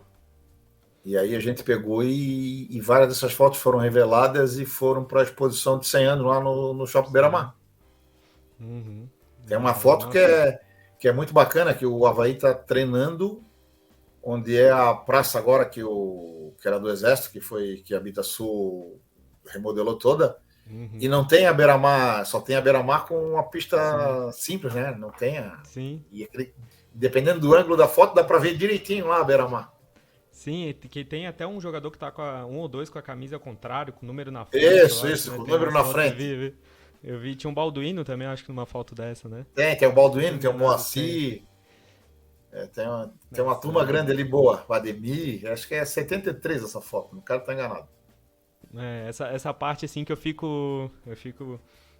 E aí a gente pegou e várias dessas fotos foram reveladas e foram para a exposição de 100 anos lá no Shopping Beira-Mar. Tem uma foto que é muito bacana, que o Avaí está treinando, onde é a praça agora que era do Exército, que a Habitasul remodelou toda, e não tem a Beira-Mar, só tem a Beira-Mar com uma pista simples, né? Não tem E dependendo do ângulo da foto, dá para ver direitinho lá a Beira-Mar. Sim, que tem até um jogador que tá com um ou dois com a camisa ao contrário, com o número na frente. Isso, com o número na frente. Eu vi, tinha um Balduino também, acho que numa foto dessa, né? Tem o Balduino, tem o Moacir. Tem uma turma grande ali boa, o Ademir. Acho que é 73 essa foto, o cara tá enganado. Essa parte assim que eu fico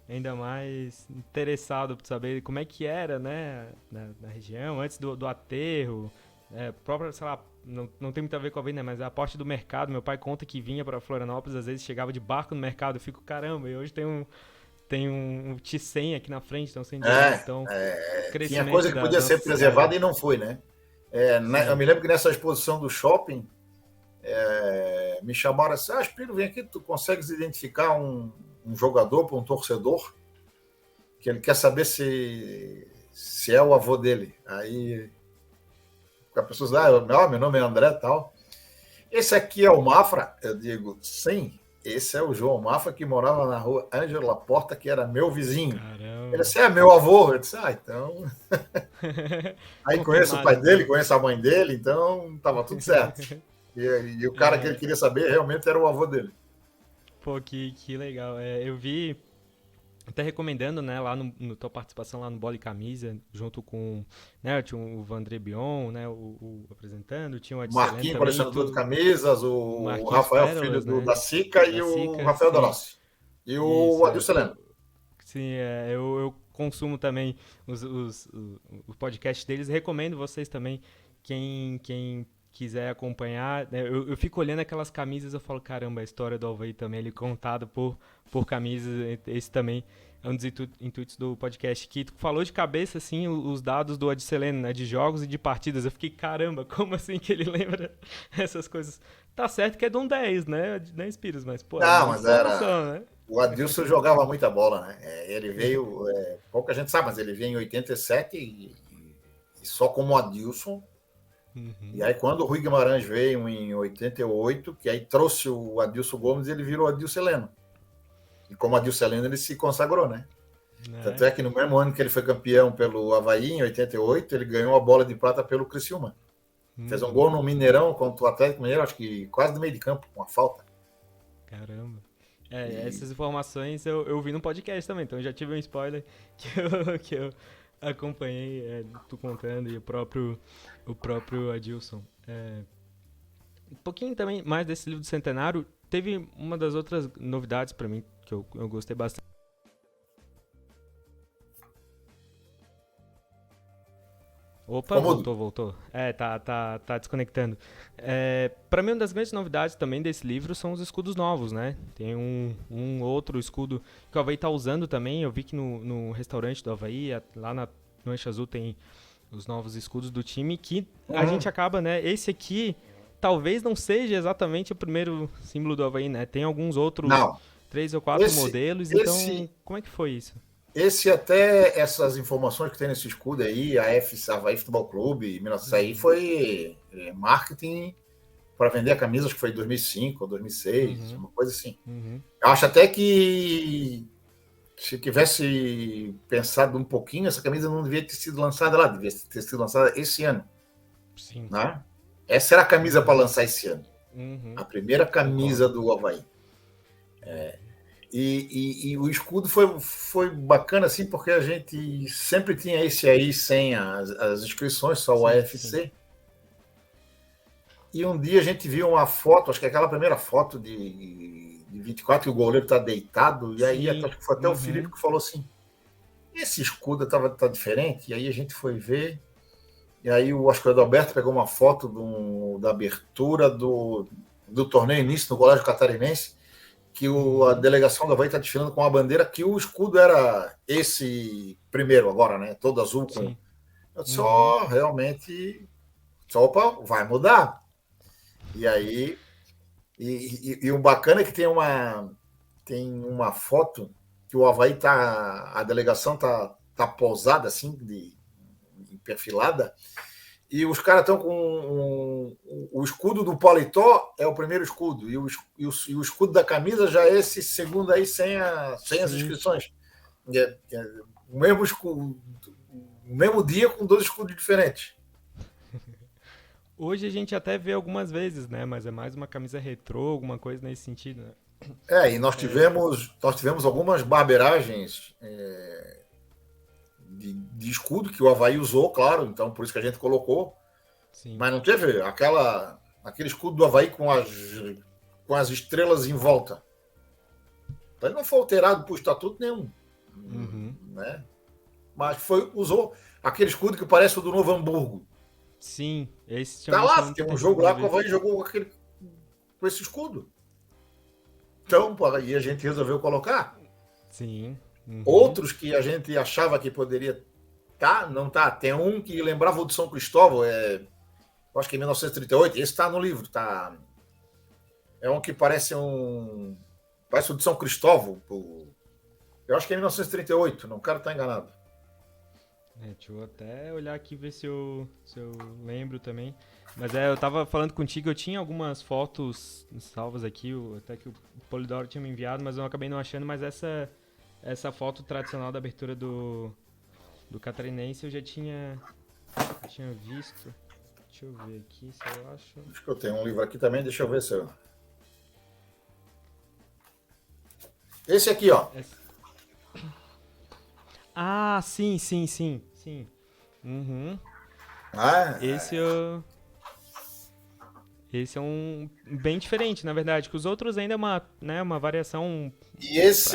ainda mais interessado por saber como é que era, né, na região, antes do aterro. Própria, sei lá, não tem muito a ver com a venda, mas a parte do mercado. Meu pai conta que vinha para Florianópolis, às vezes chegava de barco no mercado. Eu fico, caramba, e hoje tem um T100 aqui na frente, então sem dúvida. Então, tinha coisa que podia ser preservada e não foi, né? Eu me lembro que nessa exposição do shopping me chamaram assim: Espírito, vem aqui, tu consegues identificar um jogador para um torcedor que ele quer saber se é o avô dele. Aí a pessoa diz, meu nome é André e tal. Esse aqui é o Mafra? Eu digo, sim, esse é o João Mafra, que morava na rua Ângelo Laporta, que era meu vizinho. Caramba. Ele disse, meu avô. Eu disse, então... Aí conheço o pai dele, conheço a mãe dele, então estava tudo certo. E o cara que ele queria saber realmente era o avô dele. Pô, que legal. Eu vi... Até recomendando, né, lá no tua participação lá no Bola e Camisa, junto com, né, tinha o Vandré Bion, né, o apresentando, tinha o Adceleno Marquinhos, colecionador de camisas, o Rafael, Pérolas, filho da Sica, e o Rafael Dalossi. E o Adceleno. Sim, eu consumo também o podcast deles, recomendo vocês também, quem quiser acompanhar, né, eu fico olhando aquelas camisas, eu falo, caramba, a história do Avaí também, ele contado por camisas, esse também é um dos intuitos do podcast, que tu falou de cabeça, assim, os dados do Adceleno, né, de jogos e de partidas, eu fiquei, caramba, como assim que ele lembra essas coisas? Tá certo que é de um 10, né, Spiros, mas, pô, mas era... Né? O Adilson jogava muita bola, né, ele veio, pouca gente sabe, mas ele veio em 87 e só como Adilson. E aí, quando o Rui Guimarães veio em 88, que aí trouxe o Adilson Gomes, ele virou Adilceleno. E como Adilceleno, ele se consagrou, né? Tanto é que no mesmo ano que ele foi campeão pelo Avaí, em 88, ele ganhou a bola de prata pelo Criciúma. Fez um gol no Mineirão contra o Atlético Mineiro, acho que quase no meio de campo, com uma falta. Caramba. Essas informações eu vi no podcast também, então já tive um spoiler que eu acompanhei, tu contando, e o próprio Adilson. Um pouquinho também mais desse livro do Centenário, teve uma das outras novidades pra mim, que eu gostei bastante. Opa, voltou. Tá desconectando. Pra mim, uma das grandes novidades também desse livro são os escudos novos, né? Tem um outro escudo que o Avaí tá usando também. Eu vi que no restaurante do Avaí, lá no Ancha Azul, tem os novos escudos do time, que a gente acaba, né? Esse aqui talvez não seja exatamente o primeiro símbolo do Avaí, né? Tem alguns outros, Não. 3 ou 4 modelos, então como é que foi isso? Esse até, essas informações que tem nesse escudo aí, a Avaí Futebol Clube, isso aí foi marketing para vender a camisa, acho que foi em 2005 ou 2006, uma coisa assim. Eu acho até que se tivesse pensado um pouquinho, essa camisa não devia ter sido lançada lá, devia ter sido lançada esse ano. Sim. Né? Essa era a camisa para lançar esse ano. A primeira camisa do Avaí. E o escudo foi bacana assim, porque a gente sempre tinha esse aí sem as inscrições, só o AFC. Sim. E um dia a gente viu uma foto, acho que é aquela primeira foto de 24, que o goleiro está deitado, e aí acho que foi até o Felipe que falou assim, esse escudo tá diferente, e aí a gente foi ver, e aí acho que o Adalberto pegou uma foto da abertura do torneio início no Colégio Catarinense, que a delegação do Avaí está desfilando com uma bandeira que o escudo era esse primeiro agora, né? Todo azul com... Só realmente... Opa, vai mudar. E aí... E o bacana é que tem uma foto que o Avaí a delegação tá posada assim, perfilada, e os caras estão com o escudo do paletó é o primeiro escudo, e o escudo da camisa já é esse segundo aí sem as inscrições. O mesmo escudo, o mesmo dia com 2 escudos diferentes. Hoje a gente até vê algumas vezes, né? Mas é mais uma camisa retrô, alguma coisa nesse sentido, né? E nós tivemos algumas barberagens de escudo que o Avaí usou, claro, então por isso que a gente colocou. Sim. Mas não teve aquele escudo do Avaí com as estrelas em volta. Então ele não foi alterado por estatuto nenhum. Né? Mas usou aquele escudo que parece o do Novo Hamburgo. Sim, esse tá lá, tem um jogo lá que o Avaí jogou com esse escudo. Então, aí a gente resolveu colocar. Sim. Outros que a gente achava que poderia não tá. Tem um que lembrava o do São Cristóvão, acho que em 1938, esse está no livro, tá? É um que parece o de São Cristóvão. Eu acho que é 1938, não quero estar enganado. Deixa eu até olhar aqui ver se eu lembro também. Mas eu tava falando contigo, eu tinha algumas fotos salvas aqui, até que o Polidoro tinha me enviado, mas eu acabei não achando, mas essa foto tradicional da abertura do Catarinense eu já tinha visto. Deixa eu ver aqui se eu acho. Acho que eu tenho um livro aqui também, deixa eu ver se eu... Esse aqui, ó. Ah, sim. Esse é um bem diferente, na verdade, que os outros ainda é uma variação. E esse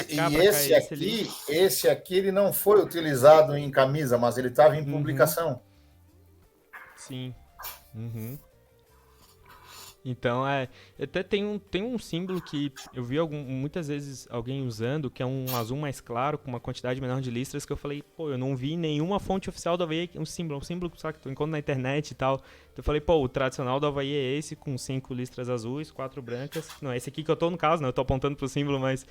aqui ele não foi utilizado em camisa, mas ele estava em publicação. Sim. Então, até tem um símbolo que eu vi muitas vezes alguém usando, que é um azul mais claro, com uma quantidade menor de listras, que eu falei, eu não vi nenhuma fonte oficial do Avaí, um símbolo, sabe, que tu encontra na internet e tal. Então eu falei, o tradicional do Avaí é esse, com 5 listras azuis, 4 brancas. Não, é esse aqui que eu tô no caso, né? Eu tô apontando pro símbolo, mas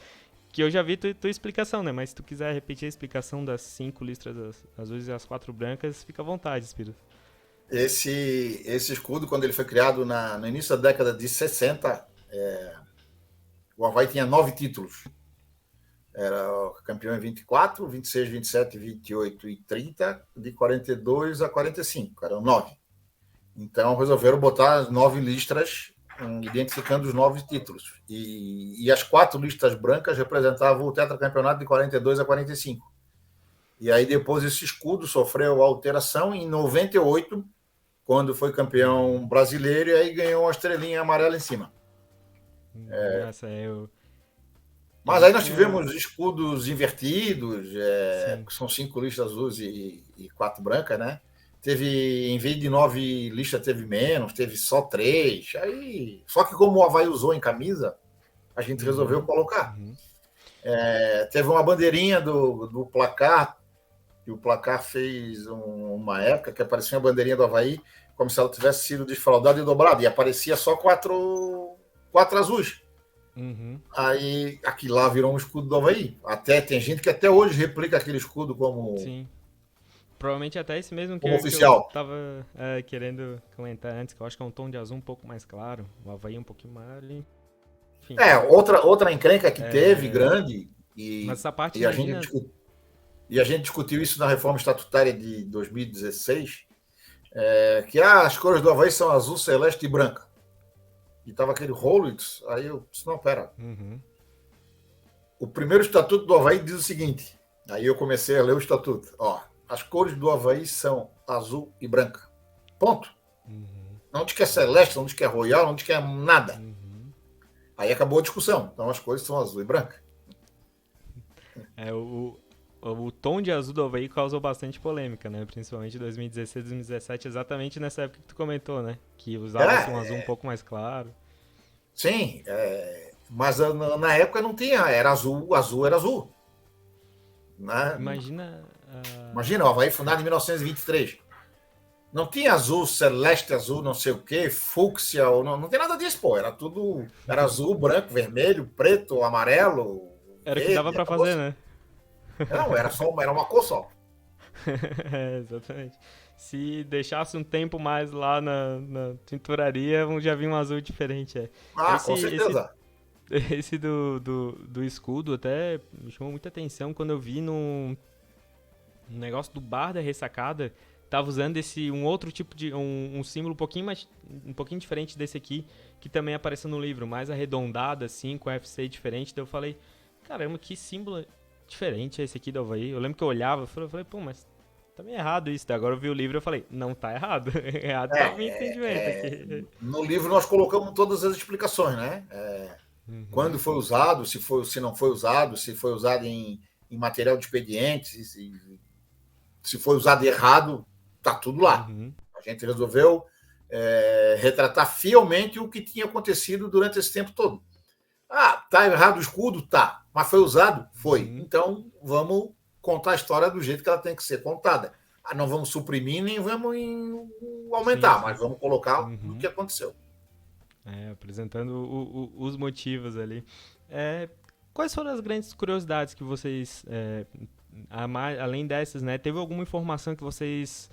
que eu já vi tua explicação, né? Mas se tu quiser repetir a explicação das 5 listras azuis e as 4 brancas, fica à vontade, Espírito. Esse escudo, quando ele foi criado no início da década de 60, o Avaí tinha 9 títulos. Era campeão em 24, 26, 27, 28 e 30, de 42 a 45, eram 9. Então resolveram botar as 9 listras, identificando os 9 títulos. E as 4 listas brancas representavam o tetracampeonato de 42 a 45. E aí depois esse escudo sofreu alteração em 98, quando foi campeão brasileiro, e aí ganhou uma estrelinha amarela em cima. Mas aí nós tivemos escudos invertidos, que são 5 listas azuis e 4 brancas, né? Em vez de 9 listas, teve menos, teve só 3. Aí, só que como o Avaí usou em camisa, a gente resolveu colocar. Teve uma bandeirinha do placar, E o Placar fez uma época que aparecia a bandeirinha do Avaí como se ela tivesse sido desfraldada e dobrada, e aparecia só quatro azuis. Uhum. Aí aquilo lá virou um escudo do Avaí. Até tem gente que até hoje replica aquele escudo como Sim. Provavelmente até esse mesmo que eu oficial. tava querendo comentar antes, que eu acho que é um tom de azul um pouco mais claro. O Avaí um pouquinho mais ali. Enfim. Outra encrenca que teve, grande, Mas essa parte, e imagina. A gente discutiu isso na reforma estatutária de 2016, que as cores do Avaí são azul, celeste e branca. E tava aquele rolo, aí eu disse, não, pera. Uhum. O primeiro estatuto do Avaí diz o seguinte, aí eu comecei a ler o estatuto. Ó, as cores do Avaí são azul e branca. Ponto. Uhum. Não diz que é celeste, não diz que é royal, não diz que é nada. Uhum. Aí acabou a discussão. Então as cores são azul e branca. O tom de azul do Avaí causou bastante polêmica, né? Principalmente em 2016, 2017, exatamente nessa época que tu comentou, né? Que usava um azul um pouco mais claro. Sim, mas na época não tinha, era azul, azul era azul. Né? Imagina. Imagina, o Avaí fundado em 1923. Não tinha azul, celeste, azul, não sei o quê, fúcsia, não tem nada disso, pô. Era tudo. Era azul, branco, vermelho, preto, amarelo. Era o que verde, dava pra fazer, né? Não, era uma cor só. Exatamente. Se deixasse um tempo mais lá na tinturaria, já vinha um azul diferente. Com certeza. Esse do escudo até me chamou muita atenção quando eu vi no negócio do bar da ressacada. Tava usando um outro tipo de. Um símbolo um pouquinho diferente desse aqui, que também apareceu no livro, mais arredondado, assim, com FC diferente. Daí eu falei, caramba, que símbolo diferente é esse aqui do Avaí. Eu lembro que eu olhava e falei, pô, mas tá meio errado isso. Daí agora eu vi o livro e falei, não tá errado. Errado tá o meu entendimento aqui. No livro nós colocamos todas as explicações, né? Quando foi usado, se não foi usado, se foi usado em material de expediente, se foi usado errado, tá tudo lá. Uhum. A gente resolveu retratar fielmente o que tinha acontecido durante esse tempo todo. Tá errado o escudo? Tá. Mas foi usado? Foi. Uhum. Então, vamos contar a história do jeito que ela tem que ser contada. Não vamos suprimir, nem vamos aumentar, sim. Mas vamos colocar o que aconteceu. Apresentando os motivos ali. Quais foram as grandes curiosidades que vocês, além dessas, né? Teve alguma informação que vocês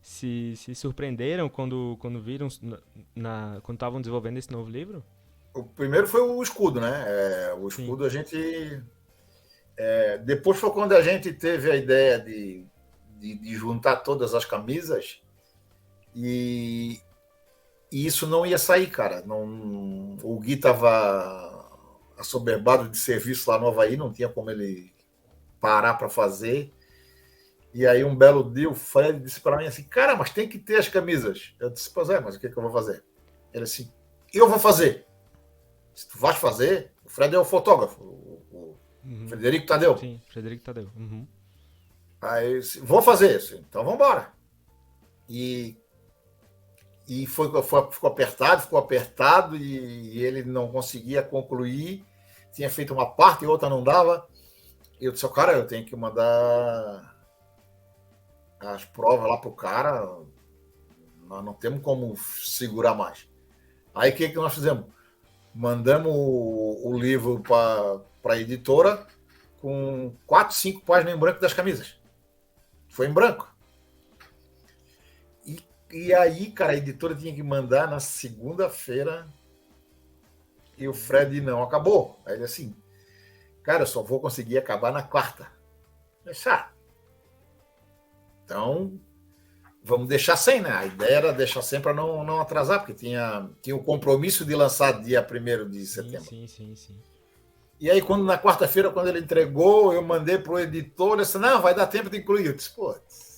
se surpreenderam quando viram, quando estavam desenvolvendo esse novo livro? O primeiro foi o escudo, né? O escudo, sim. A gente... depois foi quando a gente teve a ideia de juntar todas as camisas e isso não ia sair, cara. O Gui estava assoberbado de serviço lá no Avaí, não tinha como ele parar para fazer. E aí um belo dia o Fred disse para mim assim, cara, mas tem que ter as camisas. Eu disse, pois mas o que eu vou fazer? Ele assim, eu vou fazer. Se tu vais fazer, o Fred é o fotógrafo, o Frederico Tadeu. Sim, Frederico Tadeu. Uhum. Aí eu disse, vou fazer isso, então vamos embora. E ficou apertado e ele não conseguia concluir, tinha feito uma parte e outra não dava. E eu disse, cara, eu tenho que mandar as provas lá pro cara, nós não temos como segurar mais. Aí o que nós fizemos? Mandamos o livro para a editora com 4, 5 páginas em branco das camisas. Foi em branco. E aí, cara, a editora tinha que mandar na segunda-feira e o Fred não acabou. Aí ele assim, cara, eu só vou conseguir acabar na quarta. Deixar. Então, vamos deixar sem, né? A ideia era deixar sem para não atrasar, porque tinha o compromisso de lançar dia 1º de setembro. Sim. E aí, na quarta-feira, quando ele entregou, eu mandei para o editor, ele disse, não, vai dar tempo de incluir. Eu disse, pô,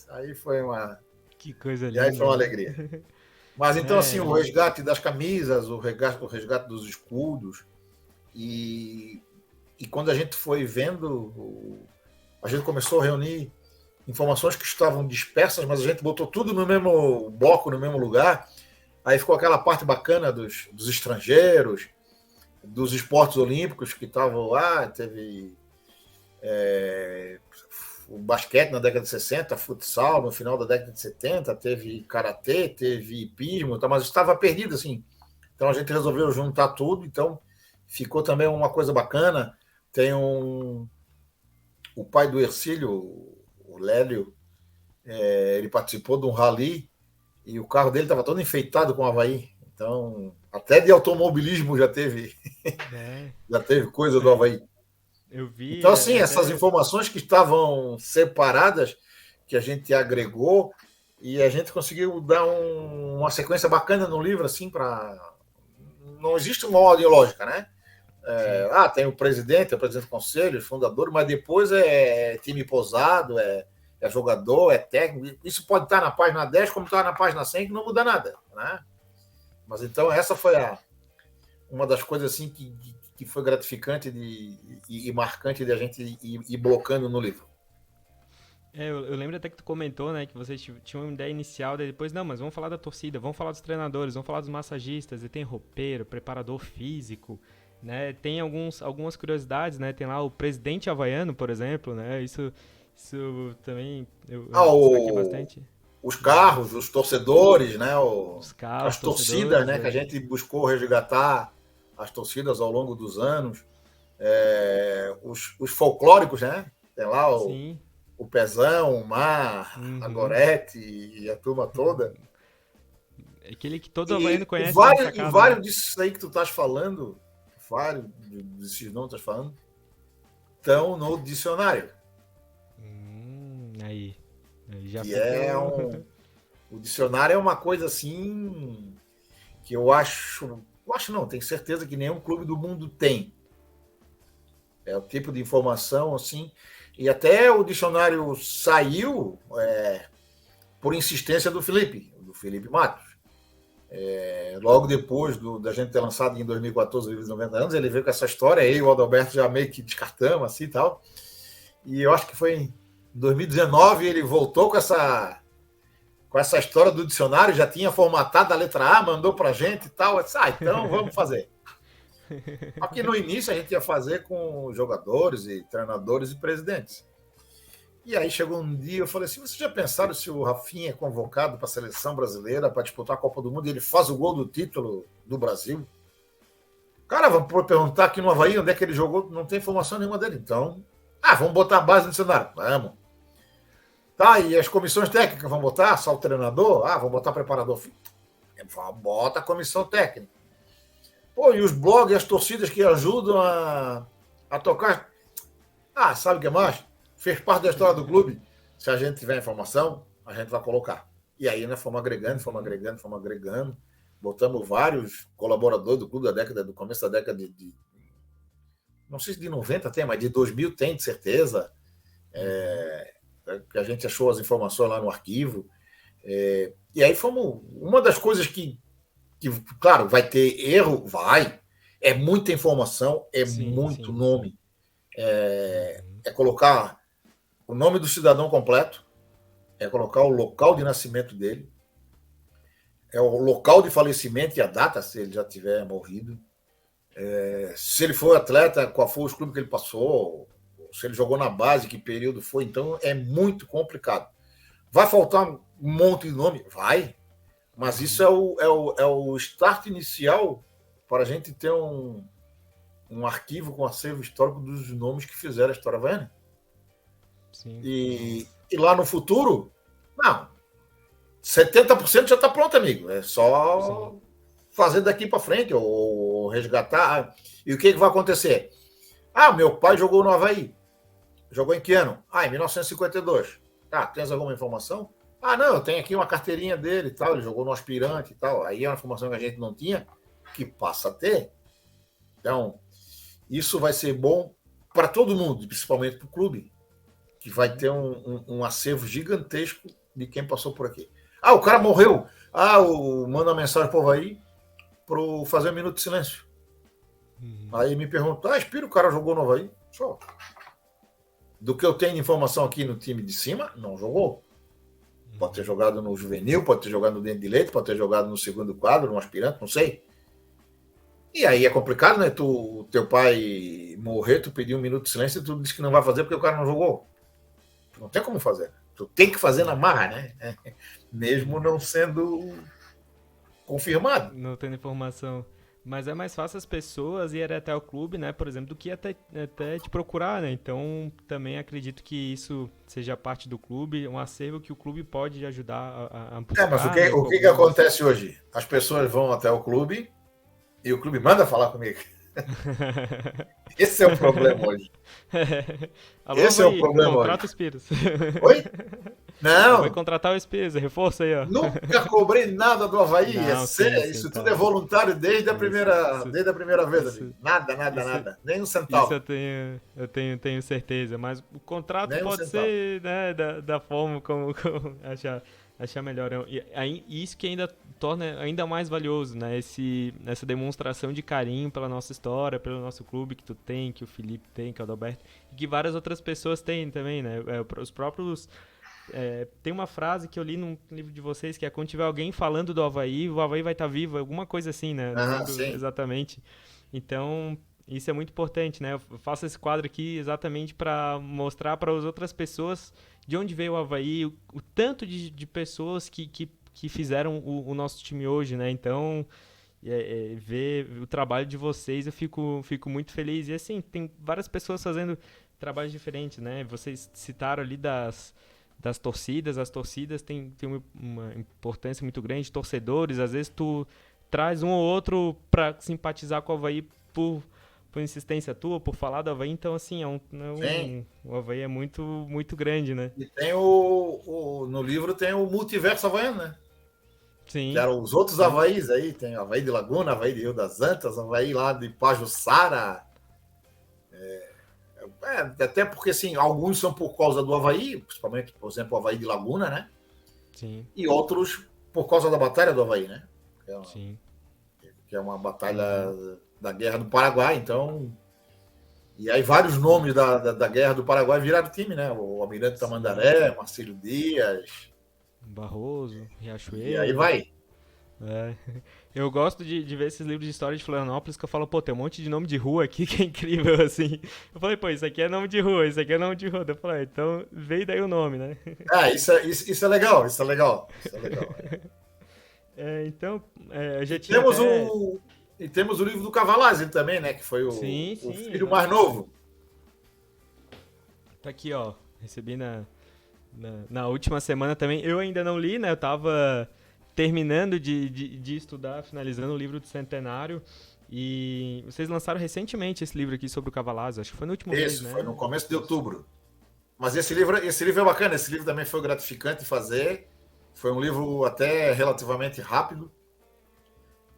aí foi uma... Que coisa linda. E aí foi uma alegria. Mas então, assim, o resgate das camisas, o resgate dos escudos, e quando a gente foi vendo, a gente começou a reunir informações que estavam dispersas, mas a gente botou tudo no mesmo bloco, no mesmo lugar. Aí ficou aquela parte bacana dos estrangeiros, dos esportes olímpicos que estavam lá, teve o basquete na década de 60, futsal no final da década de 70, teve karatê, teve hipismo, então, mas estava perdido, assim. Então a gente resolveu juntar tudo, então ficou também uma coisa bacana. Tem o pai do Hercílio, o Lélio, ele participou de um rally e o carro dele estava todo enfeitado com Havaí. Então, até de automobilismo já teve, já teve coisa do Havaí. Eu vi. Então, assim, essas informações que estavam separadas, que a gente agregou, e a gente conseguiu dar uma sequência bacana no livro, assim, para. Não existe uma ordem lógica, né? Tem o presidente do conselho, fundador, mas depois é time posado, é jogador, é técnico. Isso pode estar na página 10, como está na página 100, que não muda nada, né? Mas então essa foi uma das coisas assim que foi gratificante e marcante de a gente ir blocando no livro. Eu lembro até que tu comentou, né, que vocês tinham uma ideia inicial, daí depois, não, mas vamos falar da torcida, vamos falar dos treinadores, vamos falar dos massagistas, e tem roupeiro, preparador físico, né, tem algumas curiosidades, né, tem lá o presidente havaiano, por exemplo, né, isso também eu destaquei bastante. Os carros, os torcedores, né, Os carros, as torcidas, né, que a gente buscou resgatar as torcidas ao longo dos anos, os folclóricos, né, tem lá o Pezão, o Mar, a Gorete e a turma toda. Aquele que todo havaiano conhece. E vários disso aí que tu estás falando, vários desses nomes que tu estás falando, estão no dicionário. Aí já que o dicionário é uma coisa assim que eu acho não, tenho certeza que nenhum clube do mundo tem. É o tipo de informação assim, e até o dicionário saiu por insistência do Felipe Matos. Logo depois da gente ter lançado em 2014 o livro de 90 anos, ele veio com essa história, aí o Adalberto já meio que descartamos assim e tal. E eu acho que foi em 2019 ele voltou com essa história do dicionário, já tinha formatado a letra A, mandou pra gente e tal. Eu disse, então vamos fazer. Só que no início a gente ia fazer com jogadores e treinadores e presidentes. E aí chegou um dia, eu falei assim, vocês já pensaram se o Rafinha é convocado para a seleção brasileira para disputar a Copa do Mundo e ele faz o gol do título do Brasil? Cara, vamos perguntar aqui no Havaí onde é que ele jogou, não tem informação nenhuma dele. Então, vamos botar a base no dicionário. Vamos. Tá, e as comissões técnicas vão botar? Só o treinador? Vamos botar preparador. Bota a comissão técnica. Pô, e os blogs, as torcidas que ajudam a tocar? Sabe o que mais? Fez parte da história do clube. Se a gente tiver informação, a gente vai colocar. E aí nós fomos agregando. Botamos vários colaboradores do clube do começo da década de não sei se de 90 tem, mas de 2000 tem, de certeza. Que a gente achou as informações lá no arquivo. E aí fomos. Uma das coisas que claro, vai ter erro, vai. É muita informação, muito nome. É colocar o nome do cidadão completo, é colocar o local de nascimento dele, é o local de falecimento e a data, se ele já tiver morrido. Se ele foi atleta, qual foi os clubes que ele passou, se ele jogou na base, que período foi. Então é muito complicado. Vai faltar um monte de nome? Vai. Mas isso é o start inicial para a gente ter um arquivo com acervo histórico dos nomes que fizeram a história havaiana. E lá no futuro, não. 70% já está pronto, amigo. É só fazer daqui para frente ou resgatar. E o que vai acontecer? Meu pai jogou no Havaí. Jogou em que ano? Em 1952. Tá, tens alguma informação? Não, eu tenho aqui uma carteirinha dele e tal, ele jogou no aspirante e tal. Aí é uma informação que a gente não tinha, que passa a ter. Então, isso vai ser bom para todo mundo, principalmente para o clube, que vai ter um acervo gigantesco de quem passou por aqui. O cara morreu. Manda uma mensagem para o Havaí para fazer um minuto de silêncio. Aí me pergunta, Espírito, o cara jogou no Havaí? Só. Do que eu tenho de informação aqui no time de cima, não jogou. Pode ter jogado no juvenil, pode ter jogado no dente de leite, pode ter jogado no segundo quadro, no aspirante, não sei. E aí é complicado, né? Teu pai morrer, tu pedir um minuto de silêncio e tu diz que não vai fazer porque o cara não jogou. Não tem como fazer. Tu tem que fazer na marra, né? Mesmo não sendo confirmado. Não tendo informação. Mas é mais fácil as pessoas irem até o clube, né, por exemplo, do que até te procurar, né? Então, também acredito que isso seja parte do clube, um acervo que o clube pode ajudar a buscar. Mas né, o que acontece hoje? As pessoas vão até o clube e o clube manda falar comigo. Esse é o problema hoje. Alô, Esse é o problema contrata hoje. o Spiros. Oi? Não. Vai contratar o Spiros, reforça aí, ó. Nunca cobrei nada do Avaí. Não, Isso tudo é voluntário desde a primeira vez. Nada. Nem um centavo. Isso eu tenho certeza. Mas o contrato Nem pode ser, né, da forma como achar melhor. E isso que ainda torna ainda mais valioso, né? Essa demonstração de carinho pela nossa história, pelo nosso clube que tu tem, que o Felipe tem, que é o Adalberto, e que várias outras pessoas têm também, né? Os próprios... tem uma frase que eu li num livro de vocês que é: quando tiver alguém falando do Avaí, o Avaí vai estar vivo, alguma coisa assim, né? Não lembro exatamente. Então, isso é muito importante, né? Eu faço esse quadro aqui exatamente para mostrar para as outras pessoas de onde veio o Avaí, o tanto de pessoas que fizeram o nosso time hoje, né? Então, ver o trabalho de vocês, eu fico muito feliz. E assim, tem várias pessoas fazendo trabalhos diferentes, né? Vocês citaram ali das torcidas, as torcidas têm uma importância muito grande, torcedores, às vezes tu traz um ou outro para simpatizar com o Avaí por insistência tua, por falar do Avaí, então assim, o Avaí é muito, muito grande, né? E tem no livro tem o multiverso havaiano, né? Sim. Que eram os outros Avaís aí, tem Avaí de Laguna, Avaí de Rio das Antas, Avaí lá de Pajuçara. Até porque, assim, alguns são por causa do Avaí, principalmente, por exemplo, o Avaí de Laguna, né? Sim. E outros por causa da Batalha do Avaí, né? Sim. Que é uma batalha da Guerra do Paraguai, então... E aí vários nomes da Guerra do Paraguai viraram time, né? O Almirante Tamandaré, Marcílio Dias... Barroso, Riachuelo... E aí vai. Eu gosto de ver esses livros de história de Florianópolis que eu falo, pô, tem um monte de nome de rua aqui que é incrível, assim. Eu falei, pô, isso aqui é nome de rua, isso aqui é nome de rua. Eu falei, então veio daí o nome, né? Isso é legal, isso é legal. Então, eu já tinha E temos o livro do Cavalazzi também, né? Que foi o filho mais novo. Tá aqui, ó. Recebi na última semana também. Eu ainda não li, né? Eu tava terminando de estudar, finalizando o livro do Centenário. E vocês lançaram recentemente esse livro aqui sobre o Cavalazzi. Acho que foi no último mês, né? Foi no começo de outubro. Mas esse livro é bacana. Esse livro também foi gratificante fazer. Foi um livro até relativamente rápido.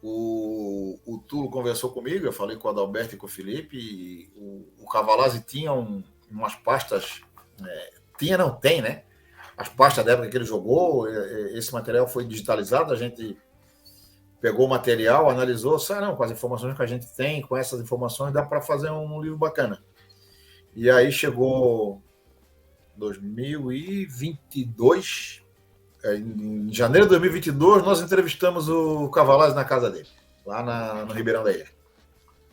O Tulo conversou comigo, eu falei com o Adalberto e com o Felipe. E o Cavalazzi tinha umas pastas... tem, né? As pastas da época que ele jogou, esse material foi digitalizado, a gente pegou o material, analisou, com as informações que a gente tem, com essas informações dá para fazer um livro bacana. E aí chegou 2022, em janeiro de 2022, nós entrevistamos o Cavalazzi na casa dele, lá no Ribeirão da Ilha.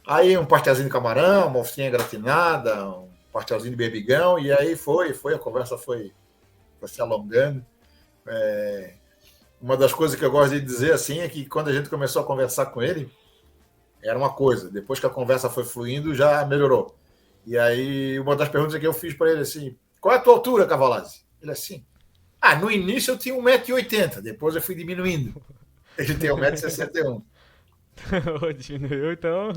Aí um pastelzinho de camarão, uma ossinha gratinada, um pastelzinho de berbigão, e aí a conversa foi se alongando. Uma das coisas que eu gosto de dizer assim é que quando a gente começou a conversar com ele, era uma coisa, depois que a conversa foi fluindo, já melhorou. E aí, uma das perguntas que eu fiz para ele assim: qual é a tua altura, Cavalazzi? Ele assim: no início eu tinha 1,80 m, depois eu fui diminuindo. Ele tem 1,61 m. Diminuiu, então.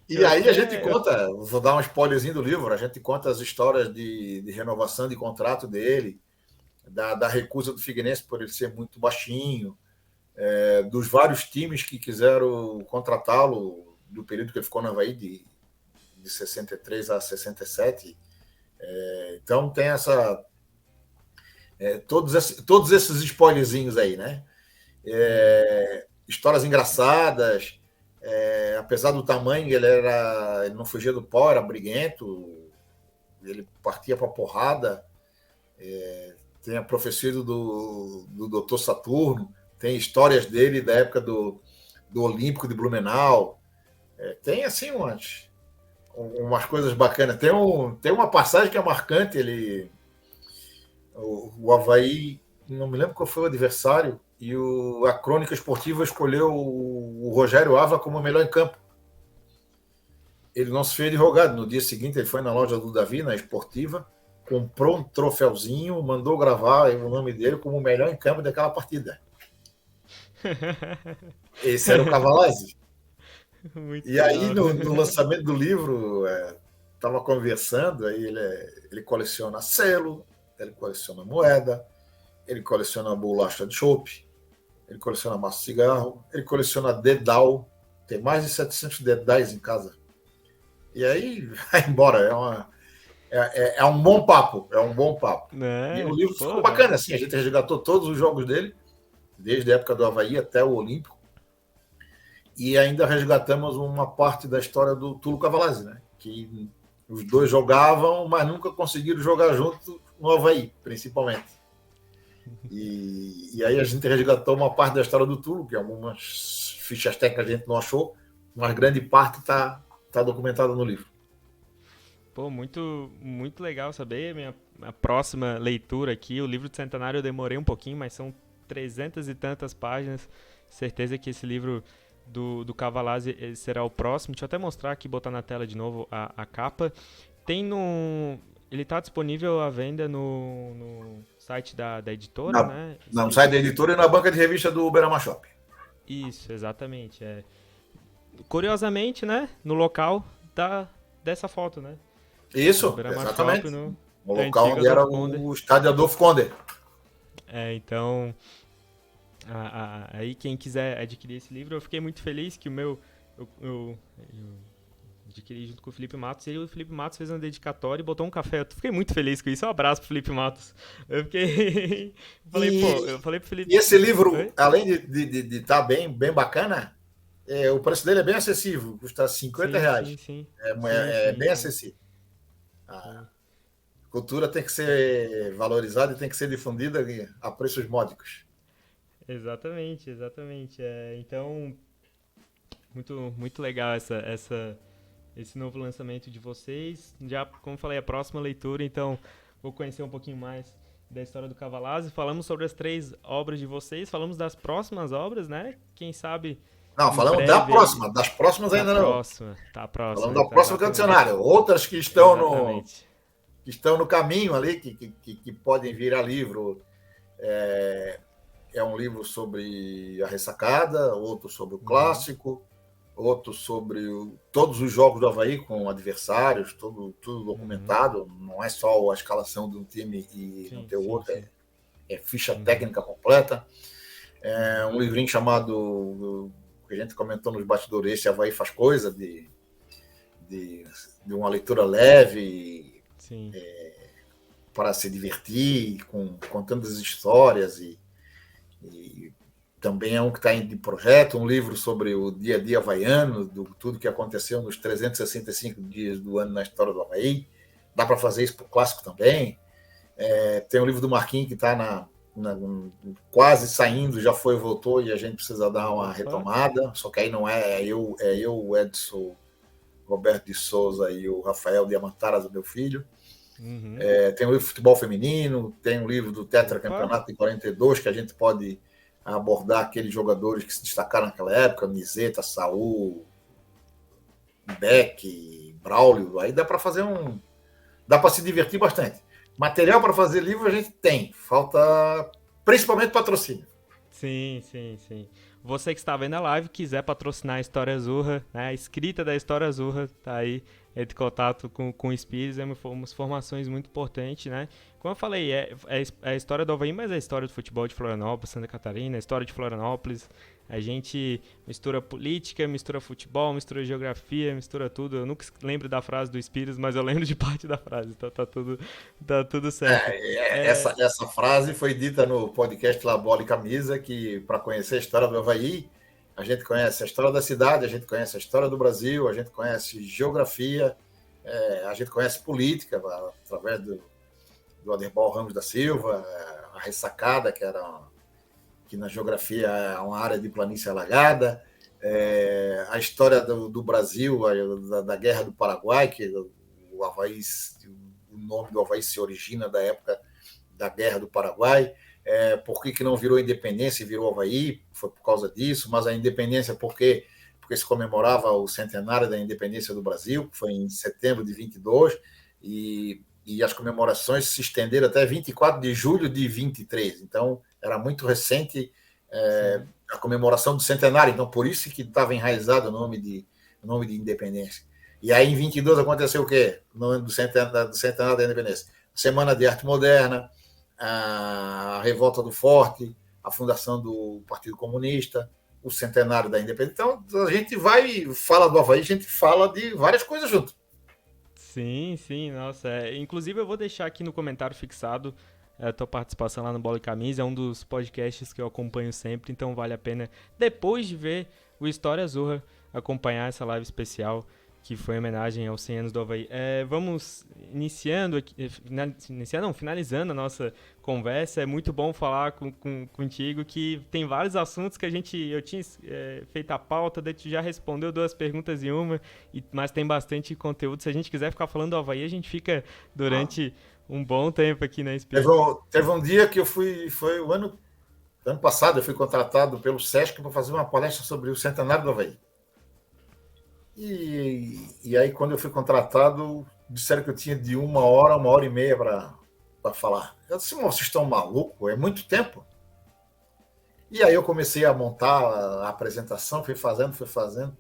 E aí a gente conta, vou dar um spoilerzinho do livro, a gente conta as histórias de renovação de contrato dele, da recusa do Figueirense por ele ser muito baixinho, dos vários times que quiseram contratá-lo do período que ele ficou no Avaí, de 63 a 67. Então tem todos esses spoilerzinhos aí, né? Histórias engraçadas. Apesar do tamanho, ele não fugia do pó, era briguento, ele partia para porrada. Tem a profecia do Dr. Saturno, tem histórias dele da época do Olímpico de Blumenau. Tem assim umas coisas bacanas. Tem uma passagem que é marcante. O Avaí, não me lembro qual foi o adversário, e a crônica esportiva escolheu o Rogério Ava como o melhor em campo. Ele não se fez de rogado. No dia seguinte, ele foi na loja do Davi, na esportiva, comprou um troféuzinho, mandou gravar o nome dele como o melhor em campo daquela partida. Esse era o Cavalazzi. Muito E aí, legal. no lançamento do livro, estava conversando, aí ele coleciona selo, ele coleciona moeda, ele coleciona bolacha de chopp, ele coleciona massa de cigarro, ele coleciona dedal, tem mais de 700 dedais em casa. E aí, vai embora, é um bom papo, é um bom papo. E o Né? livro ficou Pô, bacana, assim, a gente resgatou todos os jogos dele, desde a época do Avaí até o Olímpico, e ainda resgatamos uma parte da história do Túlio Cavalazzi, né? Que os dois jogavam, mas nunca conseguiram jogar junto no Avaí, principalmente. E aí a gente resgatou uma parte da história do Túlio, que algumas fichas técnicas a gente não achou, mas grande parte está documentada no livro. pô, muito legal saber. A próxima leitura aqui, o livro de Centenário eu demorei um pouquinho, mas são 300 e tantas páginas. Certeza que esse livro do Cavalazzi será o próximo. Deixa eu até mostrar aqui, botar na tela de novo a capa. Tem no... Ele está disponível à venda no site da editora, né? No site da editora e na banca de revista do Uberama Shop. Isso, exatamente. Curiosamente, né? No local dessa foto, né? No Isso, Brahma Shop, exatamente. no O local antigo onde era Adolfo Conde. o estádio Adolfo Conde. Então, aí quem quiser adquirir esse livro, eu fiquei muito feliz que o meu... Eu adquiri junto com o Felipe Matos, e o Felipe Matos fez uma dedicatória e botou um café. Eu fiquei muito feliz com isso. Um abraço pro Felipe Matos. Eu fiquei... eu falei pro Felipe... E esse livro, Oi? além de estar bem bacana, o preço dele é bem acessível, custa R$ 50. Sim, sim. Sim, É sim, bem sim. acessível. A Sim. cultura tem que ser valorizada e tem que ser difundida a preços módicos. Exatamente, exatamente. Então, muito legal esse novo lançamento de vocês. Já, como falei, a próxima leitura, então vou conhecer um pouquinho mais da história do Cavalazzi. Falamos sobre as 3 obras de vocês, falamos das próximas obras, né? Quem sabe Não, em falamos da breve aí, próxima, das próximas da ainda não. próxima, Falamos então, da próxima que é o exatamente. dicionário. Outras Exatamente. que estão no caminho ali, que podem virar livro. É um livro sobre a ressacada, outro sobre o Uhum, clássico, outro sobre todos os jogos do Avaí com adversários, tudo uhum. documentado. Não é só a escalação de um time e não Sim, ter o sim, outro, sim. é ficha Uhum, técnica completa. É uhum. um livrinho chamado, que a gente comentou nos bastidores, esse Avaí faz coisa, de, de uma leitura leve Sim. para se divertir, contando as histórias e também é um que está em projeto, um livro sobre o dia a dia havaiano, tudo que aconteceu nos 365 dias do ano na história do Havaí. Dá para fazer isso para o clássico também. Tem um livro do Marquinhos que está quase saindo, já foi, voltou, e a gente precisa dar uma Opa. retomada. Só que aí não eu, o Edson, Roberto de Souza e o Rafael Diamantaras, o meu filho. Uhum. Tem um livro de futebol feminino, tem um livro do Opa. Tetracampeonato de 42, que a gente pode abordar aqueles jogadores que se destacaram naquela época, Nizeta, Saul, Beck, Braulio. Aí dá para fazer dá para se divertir bastante. Material para fazer livro a gente tem, falta principalmente patrocínio. Sim, sim, sim. Você que está vendo a live, quiser patrocinar a História Azurra, né? A escrita da História Azurra, tá aí, entre contato com o Spires, é uma informações muito importantes, né? Como eu falei, é a história do Havaí, mas é a história do futebol de Florianópolis, Santa Catarina, a história de Florianópolis. A gente mistura política, mistura futebol, mistura geografia, mistura tudo. Eu nunca lembro da frase do Spires, mas eu lembro de parte da frase, então tá tudo certo. É, Essa frase foi dita no podcast La Bola e Camisa, que para conhecer a história do Havaí, a gente conhece a história da cidade, a gente conhece a história do Brasil, a gente conhece geografia, a gente conhece política, através do Aderbal Ramos da Silva, a ressacada, que na geografia é uma área de planície alagada, a história do Brasil, da Guerra do Paraguai, que o Havaí, o nome do Havaí se origina da época da Guerra do Paraguai. Por que não virou independência e virou Avaí? Foi por causa disso, mas a independência porque se comemorava o centenário da independência do Brasil, que foi em setembro de 22, e as comemorações se estenderam até 24 de julho de 23. Então, era muito recente a comemoração do centenário. Então, por isso que estava enraizado o nome de independência. E aí, em 22, aconteceu o quê? No ano do centenário da independência. Semana de Arte Moderna, a Revolta do Forte, a fundação do Partido Comunista, o centenário da independência. Então, a gente fala do Avaí, a gente fala de várias coisas junto. Sim, sim, nossa. Inclusive, eu vou deixar aqui no comentário fixado a tua participação lá no Bola e Camisa. É um dos podcasts que eu acompanho sempre, então vale a pena, depois de ver o História Azurra, acompanhar essa live especial que foi em homenagem aos 100 anos do Avaí. Vamos finalizando a nossa conversa. É muito bom falar contigo, que tem vários assuntos que eu tinha feito a pauta, daí tu já respondeu 2 perguntas em uma, mas tem bastante conteúdo. Se a gente quiser ficar falando do Avaí, a gente fica durante um bom tempo aqui na Espírito. Teve um dia que foi o ano passado, eu fui contratado pelo Sesc para fazer uma palestra sobre o centenário do Avaí. E aí, quando eu fui contratado, disseram que eu tinha de 1 hora e meia para falar. Eu disse, vocês estão malucos? É muito tempo. E aí eu comecei a montar a apresentação, fui fazendo.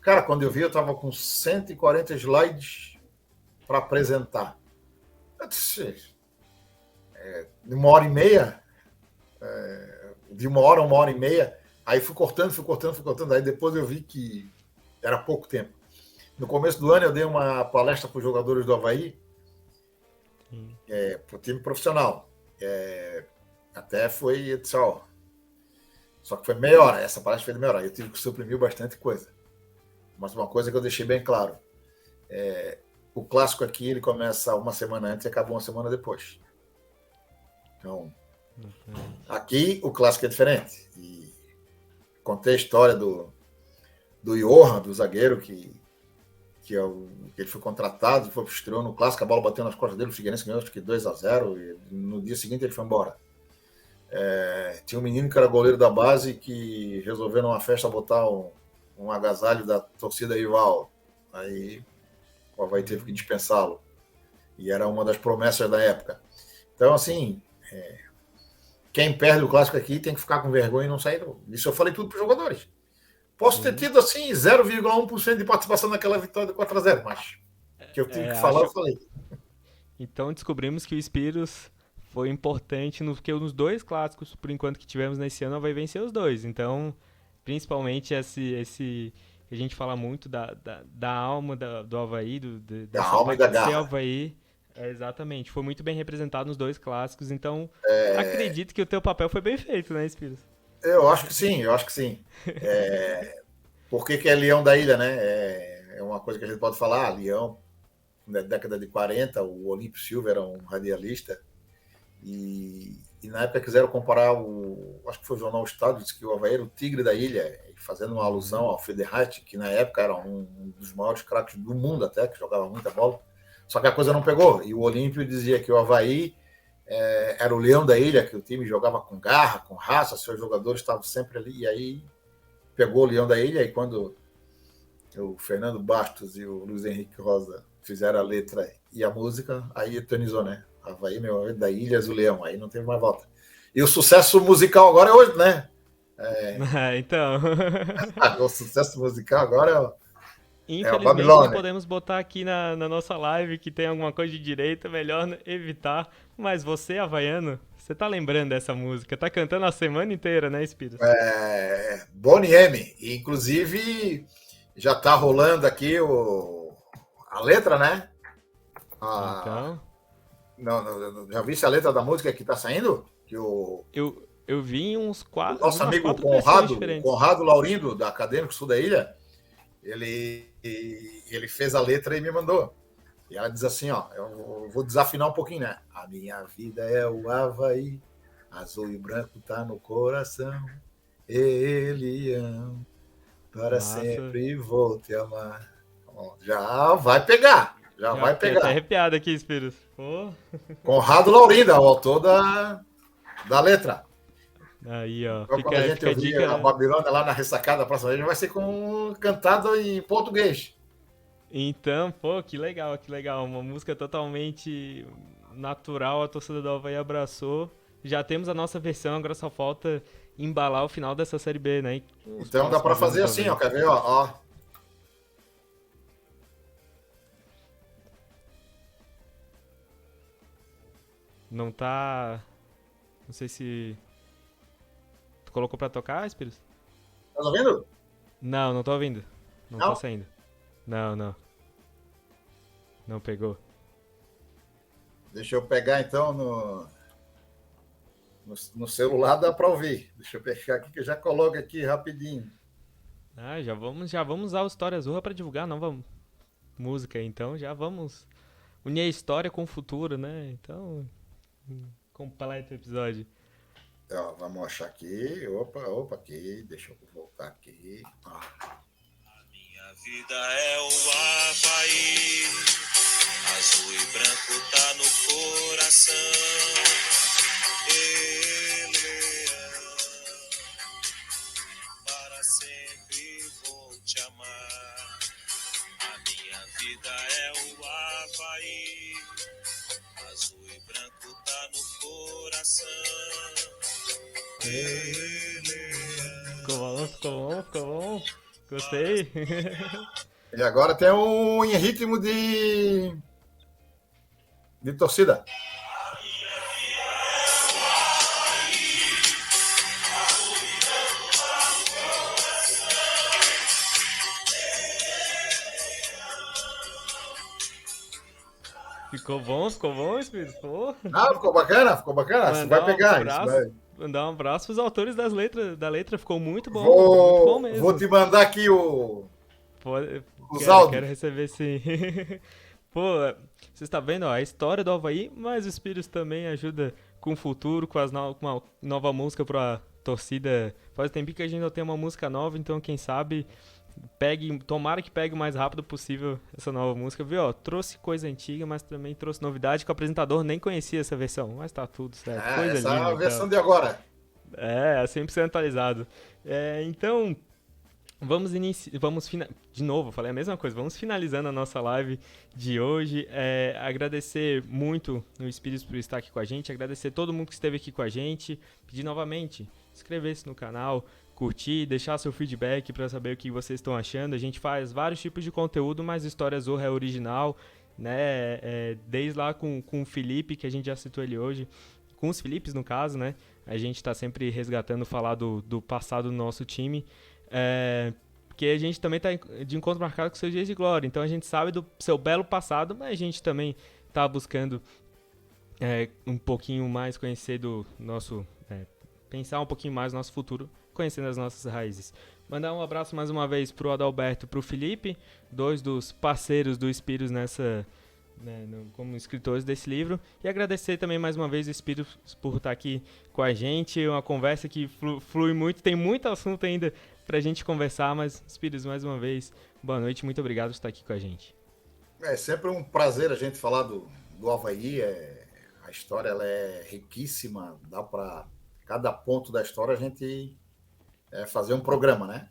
Cara, quando eu vi, eu estava com 140 slides para apresentar. Eu disse, de 1 hora e meia, de 1 hora e meia, aí fui cortando. Aí depois eu vi que era pouco tempo. No começo do ano, eu dei uma palestra para os jogadores do Avaí, para o time profissional. Até foi, só que foi meia hora. Essa palestra foi de meia hora. Eu tive que suprimir bastante coisa. Mas uma coisa que eu deixei bem claro: o clássico aqui ele começa uma semana antes e acaba uma semana depois. Então, aqui o clássico é diferente. E contei a história do Johan, do zagueiro, que ele foi contratado, foi estreou no clássico, a bola bateu nas costas dele, o Figueirense ganhou acho que 2-0, e no dia seguinte ele foi embora. Tinha um menino que era goleiro da base que resolveu numa festa botar um agasalho da torcida rival. Aí o Avaí teve que dispensá-lo. E era uma das promessas da época. Então, assim, quem perde o clássico aqui tem que ficar com vergonha e não sair. Isso eu falei tudo para os jogadores. Posso ter tido, assim, 0,1% de participação naquela vitória de 4-0, mas que eu tive que falar, eu falei. Então descobrimos que o Spirus foi importante porque nos 2 clássicos, por enquanto, que tivemos nesse ano, vai vencer os 2. Então, principalmente esse a gente fala muito da alma do Avaí, da alma e da garra. Avaí, exatamente. Foi muito bem representado nos 2 clássicos, então acredito que o teu papel foi bem feito, né, Spirus? Eu acho que sim. Por que é Leão da Ilha, né? É uma coisa que a gente pode falar. Leão, na década de 40, o Olímpio Silva era um radialista e na época quiseram comparar acho que foi o Jornal Estado, disse que o Avaí era o tigre da ilha, fazendo uma alusão ao Federheit, que na época era um dos maiores craques do mundo até, que jogava muita bola. Só que a coisa não pegou. E o Olímpio dizia que o Avaí era o leão da ilha, que o time jogava com garra, com raça, seus jogadores estavam sempre ali, e aí pegou o leão da ilha, e quando o Fernando Bastos e o Luiz Henrique Rosa fizeram a letra e a música, aí eternizou, né? Avaí, meu, da Ilhas do Leão, aí não teve mais volta. E o sucesso musical agora é hoje, né? Então. O sucesso musical agora infelizmente não podemos botar aqui na nossa live que tem alguma coisa de direito, melhor evitar. Mas você, havaiano, você tá lembrando dessa música? Tá cantando a semana inteira, né, Espírito? Bonnie M. Inclusive, já tá rolando aqui a letra, né? Então... Não, já viste a letra da música que tá saindo? Que eu vi uns 4. Nosso amigo Conrado Laurindo, da Acadêmico Sul da Ilha, ele fez a letra e me mandou. E ela diz assim, ó, eu vou desafinar um pouquinho, né? A minha vida é o Avaí, azul e branco tá no coração, ele para sempre vou te amar. Bom, já vai pegar. Já Já vai fiquei até pegar. arrepiado aqui, Espírito. Pô. Conrado Laurinda, o autor da letra. Aí, ó. Então, quando a gente Fica a ouvir a dica. Babilônia lá na ressacada da próxima vez, vai ser cantado em português. Então, pô, que legal, que legal. Uma música totalmente natural, a torcida do Avaí abraçou. Já temos a nossa versão, agora só falta embalar o final dessa Série B, né? E os Então dá para próximos anos fazer do assim, ó, Avaí. quer ver? Ó. Não tá. Não sei se. Tu colocou pra tocar, Espírito? Tá ouvindo? Não, não tô ouvindo. Não tá Não? saindo. Não, não. Não pegou. Deixa eu pegar então no celular, dá para ouvir. Deixa eu pegar aqui que eu já coloco aqui rapidinho. Ah, já vamos usar o História Azul pra divulgar a nova música, então já vamos unir a história com o futuro, né? Então, completa o episódio. Ó, vamos achar aqui. Opa, aqui. Deixa eu voltar aqui. Minha vida é o Avaí, azul e branco tá no coração. Leão, para sempre vou te amar. A minha vida é o Avaí, azul e branco tá no coração. Ficou bom. Gostei. E agora tem um em ritmo de torcida. Ficou bom, Espírito? Pô. Ah, ficou bacana? Ficou bacana? Você vai pegar isso. Vai. Mandar um abraço pros autores da letra, ficou muito bom. Muito bom mesmo. Vou te mandar aqui os áudios. Quero receber sim. Pô, você está vendo ó, a história do Avaí, mas o Espírito também ajuda com o futuro, com uma nova música pra torcida. Faz tempo que a gente não tem uma música nova, então quem sabe tomara que pegue o mais rápido possível essa nova música. Viu, ó, trouxe coisa antiga, mas também trouxe novidade que o apresentador nem conhecia essa versão, mas tá tudo certo. Coisa essa linda, é a versão então. de agora. É 100% atualizado. Então, de novo, falei a mesma coisa, vamos finalizando a nossa live de hoje. Agradecer muito o Espírito por estar aqui com a gente, agradecer todo mundo que esteve aqui com a gente, pedir novamente, inscrever-se no canal, curtir, deixar seu feedback para saber o que vocês estão achando. A gente faz vários tipos de conteúdo, mas História Zorra é original, né? Desde lá com o Felipe, que a gente já citou ele hoje, com os Filipes no caso, né? A gente está sempre resgatando falar do passado do nosso time. Porque a gente também está de encontro marcado com seus dias de glória. Então a gente sabe do seu belo passado, mas a gente também está buscando um pouquinho mais conhecer do nosso... pensar um pouquinho mais no nosso futuro, conhecendo as nossas raízes. Mandar um abraço mais uma vez pro Adalberto e pro Felipe, dois dos parceiros do Espíritos como escritores desse livro, e agradecer também mais uma vez o Espírito por estar aqui com a gente, uma conversa que flui muito, tem muito assunto ainda pra gente conversar, mas Espíritos, mais uma vez, boa noite, muito obrigado por estar aqui com a gente. É sempre um prazer a gente falar do Avaí, a história ela é riquíssima, dá para cada ponto da história a gente fazer um programa, né?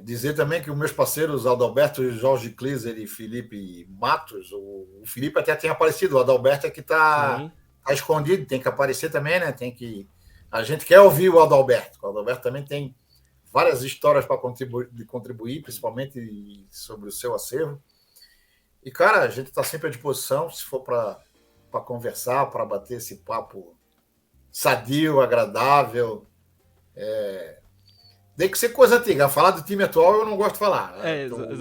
Dizer também que os meus parceiros Adalberto, Jorge Kliser e Felipe Matos, o Felipe até tem aparecido, o Adalberto é que tá escondido, tem que aparecer também, né? A gente quer ouvir o Adalberto também tem várias histórias para contribuir, principalmente sobre o seu acervo. E, cara, a gente está sempre à disposição, se for para conversar, para bater esse papo sadio, agradável. Tem que ser coisa antiga. Falar do time atual eu não gosto de falar.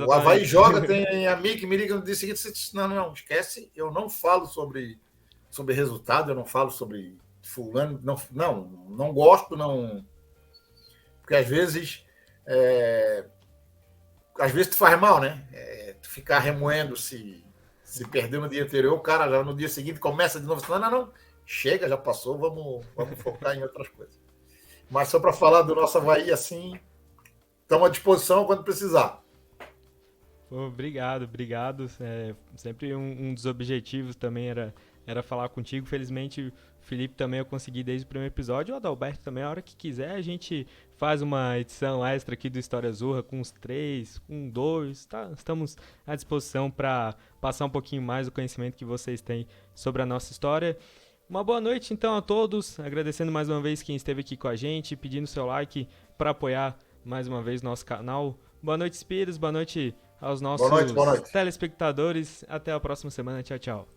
O Avaí joga, tem amigo que me liga no dia seguinte e diz: não, esquece, eu não falo sobre resultado, eu não falo sobre fulano, não gosto, não. Porque às vezes tu faz mal, né? Tu ficar remoendo se perdeu no dia anterior, o cara já no dia seguinte começa de novo, não, chega, já passou, vamos focar em outras coisas. Mas só para falar do nosso Avaí, assim, estamos à disposição quando precisar. Pô, obrigado. Sempre um dos objetivos também era falar contigo. Felizmente, o Felipe também eu consegui desde o primeiro episódio. O Adalberto também, a hora que quiser, a gente faz uma edição extra aqui do História Zorra com os 3, com 2. Tá? Estamos à disposição para passar um pouquinho mais do conhecimento que vocês têm sobre a nossa história. Uma boa noite, então, a todos. Agradecendo mais uma vez quem esteve aqui com a gente, pedindo seu like para apoiar mais uma vez nosso canal. Boa noite, Spiros. Boa noite aos nossos Boa noite. telespectadores. Até a próxima semana. Tchau, tchau.